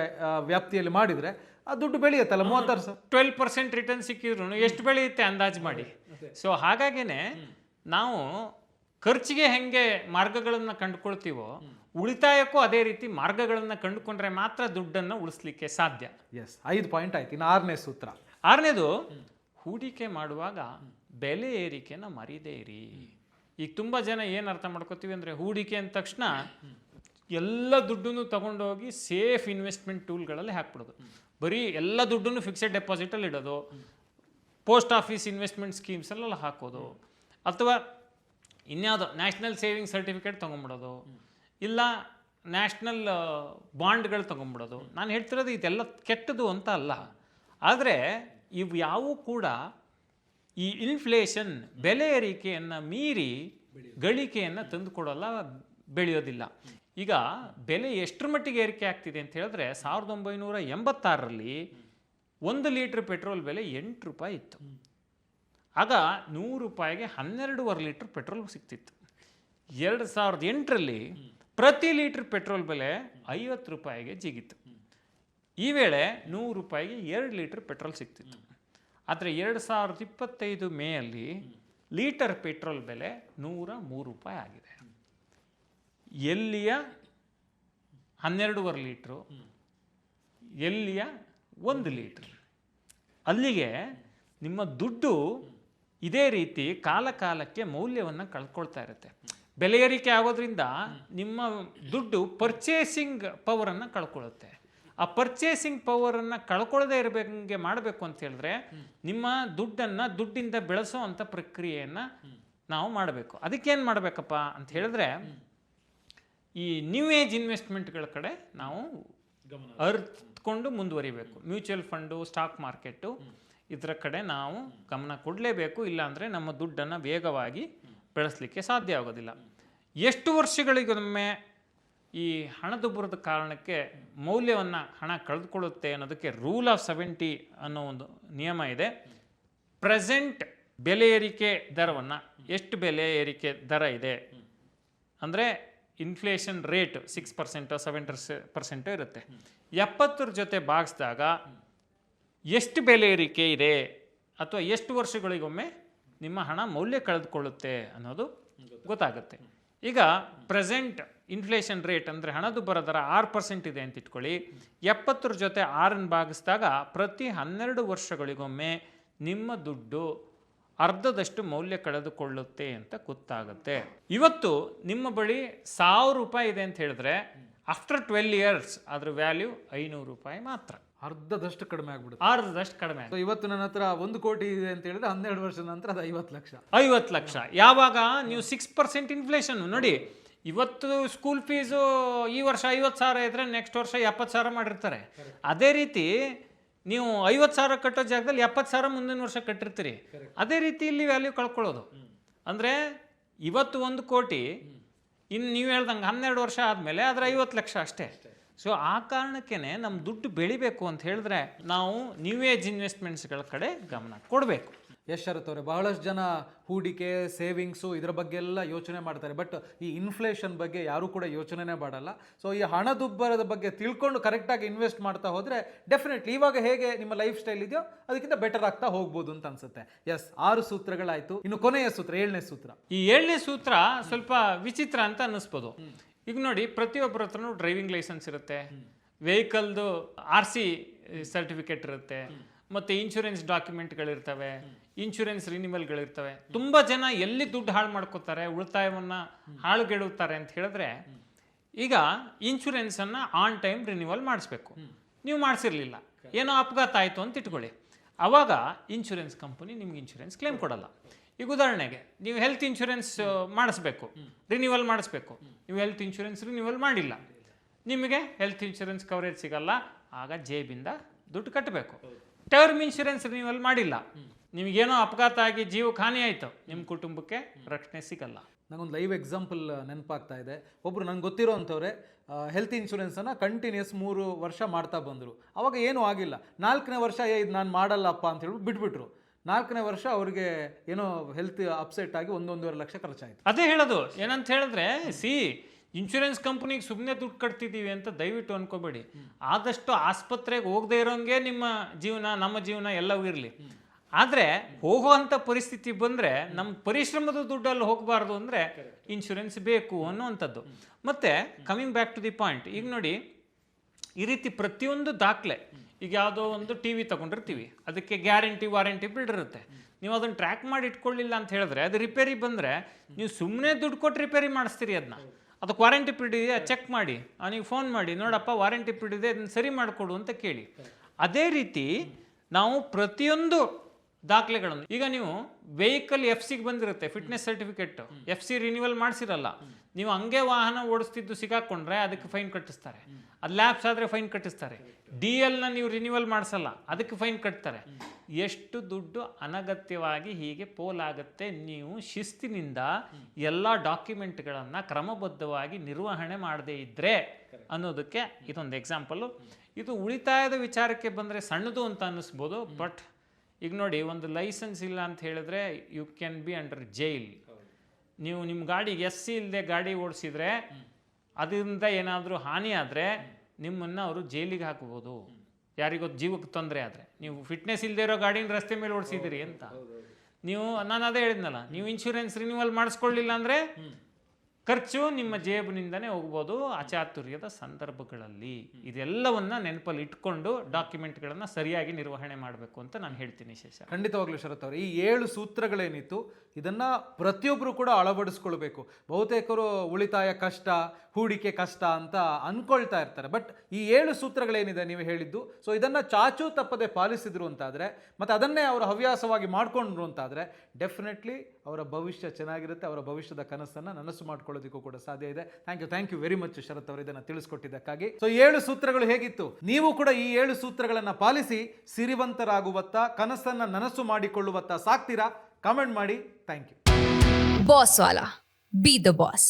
ವ್ಯಾಪ್ತಿಯಲ್ಲಿ ಮಾಡಿದರೆ ಆ ದುಡ್ಡು ಬೆಳೆಯುತ್ತಲ್ಲ. 12% ರಿಟರ್ನ್ ಸಿಕ್ಕಿದ್ರು ಎಷ್ಟು ಬೆಳೆಯುತ್ತೆ ಅಂದಾಜು ಮಾಡಿ. ಸೊ ಹಾಗಾಗಿನೇ ನಾವು ಖರ್ಚಿಗೆ ಹೆಂಗೆ ಮಾರ್ಗಗಳನ್ನು ಕಂಡುಕೊಳ್ತೀವೋ, ಉಳಿತಾಯಕ್ಕೂ ಅದೇ ರೀತಿ ಮಾರ್ಗಗಳನ್ನು ಕಂಡುಕೊಂಡ್ರೆ ಮಾತ್ರ ದುಡ್ಡನ್ನು ಉಳಿಸ್ಲಿಕ್ಕೆ ಸಾಧ್ಯ. 5 ಪಾಯಿಂಟ್ ಆಯ್ತು. ಇನ್ನು 6ನೇ ಸೂತ್ರ. 6ನೇದು, ಹೂಡಿಕೆ ಮಾಡುವಾಗ ಬೆಲೆ ಏರಿಕೆನ ಮರೀದೇ ಇರಿ. ಈಗ ತುಂಬ ಜನ ಏನು ಅರ್ಥ ಮಾಡ್ಕೋತೀವಿ ಅಂದರೆ, ಹೂಡಿಕೆ ಅಂದ ತಕ್ಷಣ ಎಲ್ಲ ದುಡ್ಡನ್ನು ತಗೊಂಡೋಗಿ ಸೇಫ್ ಇನ್ವೆಸ್ಟ್ಮೆಂಟ್ ಟೂಲ್ಗಳಲ್ಲಿ ಹಾಕ್ಬಿಡೋದು. ಬರೀ ಎಲ್ಲ ದುಡ್ಡನ್ನು ಫಿಕ್ಸೆಡ್ ಡೆಪಾಸಿಟಲ್ಲಿ ಇಡೋದು, ಪೋಸ್ಟ್ ಆಫೀಸ್ ಇನ್ವೆಸ್ಟ್ಮೆಂಟ್ ಸ್ಕೀಮ್ಸಲ್ಲೆಲ್ಲ ಹಾಕೋದು, ಅಥವಾ ಇನ್ಯಾವುದೋ ನ್ಯಾಷನಲ್ ಸೇವಿಂಗ್ ಸರ್ಟಿಫಿಕೇಟ್ ತೊಗೊಂಬಿಡೋದು, ಇಲ್ಲ ನ್ಯಾಷನಲ್ ಬಾಂಡ್ಗಳು ತೊಗೊಂಬಿಡೋದು. ನಾನು ಹೇಳ್ತಿರೋದು ಇದೆಲ್ಲ ಕೆಟ್ಟದು ಅಂತ ಅಲ್ಲ, ಆದರೆ ಇವು ಯಾವೂ ಕೂಡ ಈ ಇನ್ಫ್ಲೇಷನ್ ಬೆಲೆ ಏರಿಕೆಯನ್ನು ಮೀರಿ ಗಳಿಕೆಯನ್ನು ತಂದುಕೊಡೋಲ್ಲ, ಬೆಳೆಯೋದಿಲ್ಲ. ಈಗ ಬೆಲೆ ಎಷ್ಟರ ಮಟ್ಟಿಗೆ ಏರಿಕೆ ಆಗ್ತಿದೆ ಅಂತ ಹೇಳಿದ್ರೆ, 1986ರಲ್ಲಿ 1 ಲೀಟ್ರ್ ಪೆಟ್ರೋಲ್ ಬೆಲೆ 8 ರೂಪಾಯಿ ಇತ್ತು. ಆಗ 100 ರೂಪಾಯಿಗೆ 12.5 ಲೀಟ್ರ್ ಪೆಟ್ರೋಲ್ ಸಿಗ್ತಿತ್ತು. 2008ರಲ್ಲಿ ಪ್ರತಿ ಲೀಟ್ರ್ ಪೆಟ್ರೋಲ್ ಬೆಲೆ 50 ರೂಪಾಯಿಗೆ ಜಿಗಿತ್ತು. ಈ ವೇಳೆ 100 ರೂಪಾಯಿಗೆ 2 ಲೀಟ್ರ್ ಪೆಟ್ರೋಲ್ ಸಿಗ್ತಿತ್ತು. ಆದರೆ 2025 ಮೇಯಲ್ಲಿ ಲೀಟರ್ ಪೆಟ್ರೋಲ್ ಬೆಲೆ 103 ರೂಪಾಯಿ ಆಗಿದೆ. ಎಲ್ಲಿಯ 12.5 ಲೀಟ್ರು, ಎಲ್ಲಿಯ 1 ಲೀಟ್ರ್. ಅಲ್ಲಿಗೆ ನಿಮ್ಮ ದುಡ್ಡು ಇದೇ ರೀತಿ ಕಾಲಕಾಲಕ್ಕೆ ಮೌಲ್ಯವನ್ನು ಕಳ್ಕೊಳ್ತಾ ಇರುತ್ತೆ. ಬೆಲೆ ಏರಿಕೆ ಆಗೋದ್ರಿಂದ ನಿಮ್ಮ ದುಡ್ಡು ಪರ್ಚೇಸಿಂಗ್ ಪವರನ್ನು ಕಳ್ಕೊಳ್ಳುತ್ತೆ. ಆ ಪರ್ಚೇಸಿಂಗ್ ಪವರನ್ನು ಕಳ್ಕೊಳ್ಳದೆ ಇರಬೇಕಂಗೆ ಮಾಡಬೇಕು ಅಂತ ಹೇಳಿದ್ರೆ ನಿಮ್ಮ ದುಡ್ಡಿಂದ ಬೆಳೆಸೋ ಅಂಥ ಪ್ರಕ್ರಿಯೆಯನ್ನು ನಾವು ಮಾಡಬೇಕು. ಅದಕ್ಕೇನು ಮಾಡಬೇಕಪ್ಪ ಅಂತ ಹೇಳಿದ್ರೆ ಈ ನ್ಯೂ ಏಜ್ ಇನ್ವೆಸ್ಟ್ಮೆಂಟ್ಗಳ ಕಡೆ ನಾವು ಅರ್ಥಕೊಂಡು ಮುಂದುವರಿಬೇಕು. ಮ್ಯೂಚುವಲ್ ಫಂಡು, ಸ್ಟಾಕ್ ಮಾರ್ಕೆಟು ಇದರ ಕಡೆ ನಾವು ಗಮನ ಕೊಡಲೇಬೇಕು. ಇಲ್ಲಾಂದರೆ ನಮ್ಮ ದುಡ್ಡನ್ನು ವೇಗವಾಗಿ ಬೆಳೆಸಲಿಕ್ಕೆ ಸಾಧ್ಯ ಆಗೋದಿಲ್ಲ. ಎಷ್ಟು ವರ್ಷಗಳಿಗೊಮ್ಮೆ ಈ ಹಣದುಬ್ಬರದ ಕಾರಣಕ್ಕೆ ಮೌಲ್ಯವನ್ನು ಹಣ ಕಳೆದುಕೊಳ್ಳುತ್ತೆ ಅನ್ನೋದಕ್ಕೆ ರೂಲ್ ಆಫ್ 70 ಅನ್ನೋ ಒಂದು ನಿಯಮ ಇದೆ. ಪ್ರೆಸೆಂಟ್ ಬೆಲೆ ಏರಿಕೆ ದರವನ್ನು, ಎಷ್ಟು ಬೆಲೆ ಏರಿಕೆ ದರ ಇದೆ ಅಂದರೆ ಇನ್ಫ್ಲೇಷನ್ ರೇಟ್ 6% 7% ಇರುತ್ತೆ. 70 ಜೊತೆ ಭಾಗಿಸಿದಾಗ ಎಷ್ಟು ಬೆಲೆ ಏರಿಕೆ ಇದೆ ಅಥವಾ ಎಷ್ಟು ವರ್ಷಗಳಿಗೊಮ್ಮೆ ನಿಮ್ಮ ಹಣ ಮೌಲ್ಯ ಕಳೆದುಕೊಳ್ಳುತ್ತೆ ಅನ್ನೋದು ಗೊತ್ತಾಗುತ್ತೆ. ಈಗ ಪ್ರೆಸೆಂಟ್ ಇನ್ಫ್ಲೇಷನ್ ರೇಟ್ ಅಂದರೆ ಹಣದುಬ್ಬರ ದರ 6% ಇದೆ ಅಂತ ಇಟ್ಕೊಳ್ಳಿ. 70 ಜೊತೆ 6 ಭಾಗಿಸಿದಾಗ ಪ್ರತಿ 12 ವರ್ಷಗಳಿಗೊಮ್ಮೆ ನಿಮ್ಮ ದುಡ್ಡು ಅರ್ಧದಷ್ಟು ಮೌಲ್ಯ ಕಳೆದುಕೊಳ್ಳುತ್ತೆ ಅಂತ ಗೊತ್ತಾಗುತ್ತೆ. ಇವತ್ತು ನಿಮ್ಮ ಬಳಿ 1000 ರೂಪಾಯಿ ಇದೆ ಅಂತ ಹೇಳಿದ್ರೆ ಆಫ್ಟರ್ 12 ಇಯರ್ಸ್ ಅದ್ರ ವ್ಯಾಲ್ಯೂ 500 ರೂಪಾಯಿ ಮಾತ್ರ. ಅರ್ಧದಷ್ಟು ಕಡಿಮೆ ಆಗ್ಬಿಡುತ್ತೆ. ಅರ್ಧದಷ್ಟು ಕಡಿಮೆ. ಇವತ್ತು ನನ್ನ ಹತ್ರ 1 ಕೋಟಿ ಇದೆ ಅಂತ ಹೇಳಿದ್ರೆ 12 ವರ್ಷದ ನಂತರ ಅದು 50 ಲಕ್ಷ. 50 ಲಕ್ಷ. ಯಾವಾಗ ನೀವು 6% ಇನ್ಫ್ಲೇಷನ್ ನೋಡಿ. ಇವತ್ತು ಸ್ಕೂಲ್ ಫೀಸು ಈ ವರ್ಷ 50,000 ಇದ್ರೆ ನೆಕ್ಸ್ಟ್ ವರ್ಷ 70,000 ಮಾಡಿರ್ತಾರೆ. ಅದೇ ರೀತಿ ನೀವು 50,000 ಕಟ್ಟೋ ಜಾಗದಲ್ಲಿ 70,000 ಮುಂದಿನ ವರ್ಷ ಕಟ್ಟಿರ್ತೀರಿ. ಅದೇ ರೀತಿ ಇಲ್ಲಿ ವ್ಯಾಲ್ಯೂ ಕಳ್ಕೊಳ್ಳೋದು. ಅಂದರೆ ಇವತ್ತು 1 ಕೋಟಿ, ಇನ್ನು ನೀವು ಹೇಳ್ದಂಗೆ 12 ವರ್ಷ ಆದಮೇಲೆ ಅದರ 50 ಲಕ್ಷ ಅಷ್ಟೇ. ಸೊ ಆ ಕಾರಣಕ್ಕೇ ನಮ್ಮ ದುಡ್ಡು ಬೆಳಿಬೇಕು ಅಂತ ಹೇಳಿದ್ರೆ ನಾವು ನ್ಯೂ ಏಜ್ ಇನ್ವೆಸ್ಟ್ಮೆಂಟ್ಸ್ಗಳ ಕಡೆ ಗಮನ ಕೊಡಬೇಕು. ಯಶ್ ಶರತ್ ಅವರೇ, ಬಹಳಷ್ಟು ಜನ ಹೂಡಿಕೆ, ಸೇವಿಂಗ್ಸು ಇದರ ಬಗ್ಗೆ ಎಲ್ಲ ಯೋಚನೆ ಮಾಡ್ತಾರೆ. ಬಟ್ ಈ ಇನ್ಫ್ಲೇಷನ್ ಬಗ್ಗೆ ಯಾರೂ ಕೂಡ ಯೋಚನೆನೇ ಮಾಡಲ್ಲ. ಸೊ ಈ ಹಣದುಬ್ಬರದ ಬಗ್ಗೆ ತಿಳ್ಕೊಂಡು ಕರೆಕ್ಟಾಗಿ ಇನ್ವೆಸ್ಟ್ ಮಾಡ್ತಾ ಹೋದರೆ ಡೆಫಿನೆಟ್ಲಿ ಇವಾಗ ಹೇಗೆ ನಿಮ್ಮ ಲೈಫ್ ಸ್ಟೈಲ್ ಇದೆಯೋ ಅದಕ್ಕಿಂತ ಬೆಟರ್ ಆಗ್ತಾ ಹೋಗ್ಬೋದು ಅಂತ ಅನ್ಸುತ್ತೆ. ಎಸ್, 6 ಸೂತ್ರಗಳಾಯಿತು. ಇನ್ನು ಕೊನೆಯ ಸೂತ್ರ, 7ನೇ ಸೂತ್ರ. ಈ 7ನೇ ಸೂತ್ರ ಸ್ವಲ್ಪ ವಿಚಿತ್ರ ಅಂತ ಅನ್ನಿಸ್ಬೋದು. ಈಗ ನೋಡಿ, ಪ್ರತಿಯೊಬ್ಬರ ಹತ್ರನೂ ಡ್ರೈವಿಂಗ್ ಲೈಸೆನ್ಸ್ ಇರುತ್ತೆ, ವೆಹಿಕಲ್ದು RC ಸರ್ಟಿಫಿಕೇಟ್ ಇರುತ್ತೆ, ಮತ್ತು ಇನ್ಶೂರೆನ್ಸ್ ಡಾಕ್ಯುಮೆಂಟ್ಗಳಿರ್ತವೆ, ಇನ್ಶೂರೆನ್ಸ್ ರಿನಿವಲ್ಗಳಿರ್ತವೆ. ತುಂಬ ಜನ ಎಲ್ಲಿ ದುಡ್ಡು ಹಾಳು ಮಾಡ್ಕೋತಾರೆ, ಉಳಿತಾಯವನ್ನು ಹಾಳುಗೆಡುತ್ತಾರೆ ಅಂತ ಹೇಳಿದ್ರೆ, ಈಗ ಇನ್ಶೂರೆನ್ಸನ್ನು ಆನ್ ಟೈಮ್ ರಿನಿವಲ್ ಮಾಡಿಸ್ಬೇಕು. ನೀವು ಮಾಡಿಸಿರ್ಲಿಲ್ಲ, ಏನೋ ಅಪಘಾತ ಆಯಿತು ಅಂತ ಇಟ್ಕೊಳ್ಳಿ. ಆವಾಗ ಇನ್ಶೂರೆನ್ಸ್ ಕಂಪನಿ ನಿಮ್ಗೆ ಇನ್ಶೂರೆನ್ಸ್ ಕ್ಲೇಮ್ ಕೊಡಲ್ಲ. ಈಗ ಉದಾಹರಣೆಗೆ ನೀವು ಹೆಲ್ತ್ ಇನ್ಶೂರೆನ್ಸ್ ಮಾಡಿಸ್ಬೇಕು, ರಿನಿವಲ್ ಮಾಡಿಸ್ಬೇಕು. ನೀವು ಹೆಲ್ತ್ ಇನ್ಶೂರೆನ್ಸ್ ರಿನಿವಲ್ ಮಾಡಿಲ್ಲ, ನಿಮಗೆ ಹೆಲ್ತ್ ಇನ್ಶೂರೆನ್ಸ್ ಕವರೇಜ್ ಸಿಗಲ್ಲ. ಆಗ ಜೇಬಿಂದ ದುಡ್ಡು ಕಟ್ಟಬೇಕು. ಟರ್ಮ್ ಇನ್ಶೂರೆನ್ಸ್ ರಿನಿವಲ್ ಮಾಡಿಲ್ಲ, ನಿಮಗೇನೋ ಅಪಘಾತ ಆಗಿ ಜೀವಕ್ಕೆ ಹಾನಿ ಆಯಿತು, ನಿಮ್ಮ ಕುಟುಂಬಕ್ಕೆ ರಕ್ಷಣೆ ಸಿಗಲ್ಲ. ನನಗೊಂದು ಲೈವ್ ಎಕ್ಸಾಂಪಲ್ ನೆನಪಾಗ್ತಾ ಇದೆ. ಒಬ್ಬರು ನಂಗೆ ಗೊತ್ತಿರೋ ಅಂಥವ್ರೆ ಹೆಲ್ತ್ ಇನ್ಶೂರೆನ್ಸನ್ನು ಕಂಟಿನ್ಯೂಸ್ 3 ವರ್ಷ ಮಾಡ್ತಾ ಬಂದರು. ಅವಾಗ ಏನೂ ಆಗಿಲ್ಲ. 4ನೇ ವರ್ಷ ಇದು ನಾನು ಮಾಡಲ್ಲಪ್ಪ ಅಂತ ಹೇಳ್ಬಿಟ್ಟು ಬಿಟ್ಬಿಟ್ರು. 4ನೇ ವರ್ಷ ಅವ್ರಿಗೆ ಏನೋ ಹೆಲ್ತ್ ಅಪ್ಸೆಟ್ ಆಗಿ 1.5 ಲಕ್ಷ ಖರ್ಚಾಯಿತು. ಅದೇ ಹೇಳೋದು. ಏನಂತ ಹೇಳಿದ್ರೆ, ಇನ್ಶೂರೆನ್ಸ್ ಕಂಪ್ನಿಗೆ ಸುಮ್ಮನೆ ದುಡ್ಡು ಕಟ್ತಿದ್ದೀವಿ ಅಂತ ದಯವಿಟ್ಟು ಅನ್ಕೋಬೇಡಿ. ಆದಷ್ಟು ಆಸ್ಪತ್ರೆಗೆ ಹೋಗದೆ ಇರೋಂಗೆ ನಿಮ್ಮ ಜೀವನ, ನಮ್ಮ ಜೀವನ ಎಲ್ಲವೂ ಇರಲಿ. ಆದರೆ ಹೋಗುವಂಥ ಪರಿಸ್ಥಿತಿ ಬಂದರೆ ನಮ್ಮ ಪರಿಶ್ರಮದ ದುಡ್ಡಲ್ಲಿ ಹೋಗಬಾರ್ದು ಅಂದರೆ ಇನ್ಶೂರೆನ್ಸ್ ಬೇಕು ಅನ್ನುವಂಥದ್ದು. ಮತ್ತು coming back to the point, ಈಗ ನೋಡಿ, ಈ ರೀತಿ ಪ್ರತಿಯೊಂದು ದಾಖಲೆ, ಈಗ ಯಾವುದೋ ಒಂದು TV ತೊಗೊಂಡಿರ್ತೀವಿ, ಅದಕ್ಕೆ ಗ್ಯಾರಂಟಿ ವಾರಂಟಿ ಬಿಲ್ಡ್ ಇರುತ್ತೆ. ನೀವು ಅದನ್ನು ಟ್ರ್ಯಾಕ್ ಮಾಡಿ ಇಟ್ಕೊಳ್ಳಿಲ್ಲ ಅಂತ ಹೇಳಿದ್ರೆ ಅದು ರಿಪೇರಿ ಬಂದರೆ ನೀವು ಸುಮ್ಮನೆ ದುಡ್ಡು ಕೊಟ್ಟು ರಿಪೇರಿ ಮಾಡಿಸ್ತೀರಿ. ಅದಕ್ಕೆ ವಾರಂಟಿ ಪೀರಿಯಡ್ ಇದೆ, ಚೆಕ್ ಮಾಡಿ, ಅವನಿಗೆ ಫೋನ್ ಮಾಡಿ, ನೋಡಪ್ಪ ವಾರಂಟಿ ಪೀರಿಯಡ್ ಇದೆ, ಅದನ್ನು ಸರಿ ಮಾಡಿಕೊಡು ಅಂತ ಕೇಳಿ. ಅದೇ ರೀತಿ ನಾವು ಪ್ರತಿಯೊಂದು ದಾಖಲೆಗಳನ್ನು, ಈಗ ನೀವು ವೆಹಿಕಲ್ FC ಬಂದಿರುತ್ತೆ, ಫಿಟ್ನೆಸ್ ಸರ್ಟಿಫಿಕೇಟ್, FC ರಿನ್ಯೂವಲ್ ಮಾಡಿಸಿರಲ್ಲ, ನೀವು ಹಂಗೆ ವಾಹನ ಓಡಿಸ್ತಿದ್ದು ಸಿಗಾಕೊಂಡ್ರೆ ಅದಕ್ಕೆ ಫೈನ್ ಕಟ್ಟಿಸ್ತಾರೆ. ಅದು ಲ್ಯಾಪ್ಸ್ ಆದರೆ ಫೈನ್ ಕಟ್ಟಿಸ್ತಾರೆ. DLನ ನೀವು ರಿನ್ಯೂವಲ್ ಮಾಡಿಸಲ್ಲ, ಅದಕ್ಕೆ ಫೈನ್ ಕಟ್ತಾರೆ. ಎಷ್ಟು ದುಡ್ಡು ಅನಗತ್ಯವಾಗಿ ಹೀಗೆ ಪೋಲಾಗುತ್ತೆ. ನೀವು ಶಿಸ್ತಿನಿಂದ ಎಲ್ಲ ಡಾಕ್ಯುಮೆಂಟ್ಗಳನ್ನು ಕ್ರಮಬದ್ಧವಾಗಿ ನಿರ್ವಹಣೆ ಮಾಡದೇ ಇದ್ದರೆ ಅನ್ನೋದಕ್ಕೆ ಇದೊಂದು ಎಕ್ಸಾಂಪಲ್ಲು. ಇದು ಉಳಿತಾಯದ ವಿಚಾರಕ್ಕೆ ಬಂದರೆ ಸಣ್ಣದು ಅಂತ ಅನ್ನಿಸ್ಬೋದು. ಬಟ್ ಈಗ ನೋಡಿ, ಒಂದು ಲೈಸೆನ್ಸ್ ಇಲ್ಲ ಅಂತ ಹೇಳಿದ್ರೆ you can be under jail. ನೀವು ನಿಮ್ಮ ಗಾಡಿಗೆ ಎಸ್ ಸಿ ಇಲ್ಲದೆ ಗಾಡಿ ಓಡಿಸಿದ್ರೆ ಅದರಿಂದ ಏನಾದರೂ ಹಾನಿ ಆದರೆ ನಿಮ್ಮನ್ನು ಅವರು ಜೈಲಿಗೆ ಹಾಕ್ಬೋದು, ಯಾರಿಗೊತ್ತು ಜೀವಕ್ಕೆ ತೊಂದರೆ ಆದರೆ. ನೀವು ಫಿಟ್ನೆಸ್ ಇಲ್ಲದೆ ಇರೋ ಗಾಡಿನ ರಸ್ತೆ ಮೇಲೆ ಓಡಿಸಿದಿರಿ ಅಂತ. ನೀವು ನಾನು ಅದೇ ಹೇಳಿದ್ನಲ್ಲ, ನೀವು ಇನ್ಶೂರೆನ್ಸ್ ರಿನ್ಯೂವಲ್ ಮಾಡಿಸ್ಕೊಳ್ಳಿಲ್ಲ ಅಂದರೆ ಖರ್ಚು ನಿಮ್ಮ ಜೇಬಿನಿಂದನೇ ಹೋಗ್ಬೋದು ಅಚಾತುರ್ಯದ ಸಂದರ್ಭಗಳಲ್ಲಿ. ಇದೆಲ್ಲವನ್ನ ನೆನಪಲ್ಲಿ ಇಟ್ಕೊಂಡು ಡಾಕ್ಯುಮೆಂಟ್ಗಳನ್ನು ಸರಿಯಾಗಿ ನಿರ್ವಹಣೆ ಮಾಡಬೇಕು ಅಂತ ನಾನು ಹೇಳ್ತೀನಿ ಶೇಷ. ಖಂಡಿತವಾಗ್ಲೂ ಶರತ್ ಅವರು, ಈ 7 ಸೂತ್ರಗಳೇನಿತ್ತು ಇದನ್ನ ಪ್ರತಿಯೊಬ್ಬರು ಕೂಡ ಅಳವಡಿಸ್ಕೊಳ್ಬೇಕು. ಬಹುತೇಕರು ಉಳಿತಾಯ ಕಷ್ಟ, ಹೂಡಿಕೆ ಕಷ್ಟ ಅಂತ ಅನ್ಕೊಳ್ತಾ ಇರ್ತಾರೆ. ಬಟ್ ಈ 7 ಸೂತ್ರಗಳೇನಿದೆ ನೀವು ಹೇಳಿದ್ದು, ಸೊ ಇದನ್ನ ಚಾಚೂ ತಪ್ಪದೆ ಪಾಲಿಸಿದ್ರು ಅಂತಾದ್ರೆ, ಮತ್ತೆ ಅದನ್ನೇ ಅವರು ಹವ್ಯಾಸವಾಗಿ ಮಾಡ್ಕೊಂಡ್ರು ಅಂತಾದ್ರೆ ಡೆಫಿನೆಟ್ಲಿ ಅವರ ಭವಿಷ್ಯ ಚೆನ್ನಾಗಿರುತ್ತೆ. ಅವರ ಭವಿಷ್ಯದ ಕನಸನ್ನ ನನಸು ಮಾಡ್ಕೊಳ್ಳೋದಕ್ಕೂ ಕೂಡ ಸಾಧ್ಯ ಇದೆ. ಥ್ಯಾಂಕ್ ಯು ವೆರಿ ಮಚ್ ಶರತ್ ಅವರು ಇದನ್ನ ತಿಳಿಸ್ಕೊಟ್ಟಿದ್ದಕ್ಕಾಗಿ. ಸೊ 7 ಸೂತ್ರಗಳು ಹೇಗಿತ್ತು, ನೀವು ಕೂಡ ಈ 7 ಸೂತ್ರಗಳನ್ನ ಪಾಲಿಸಿ ಸಿರಿವಂತರಾಗುವತ್ತ, ಕನಸನ್ನ ನನಸು ಮಾಡಿಕೊಳ್ಳುವತ್ತ ಸಾಕ್ತೀರಾ? ಕಮೆಂಟ್ ಮಾಡಿ. Thank you. Boss Wala. Be the boss.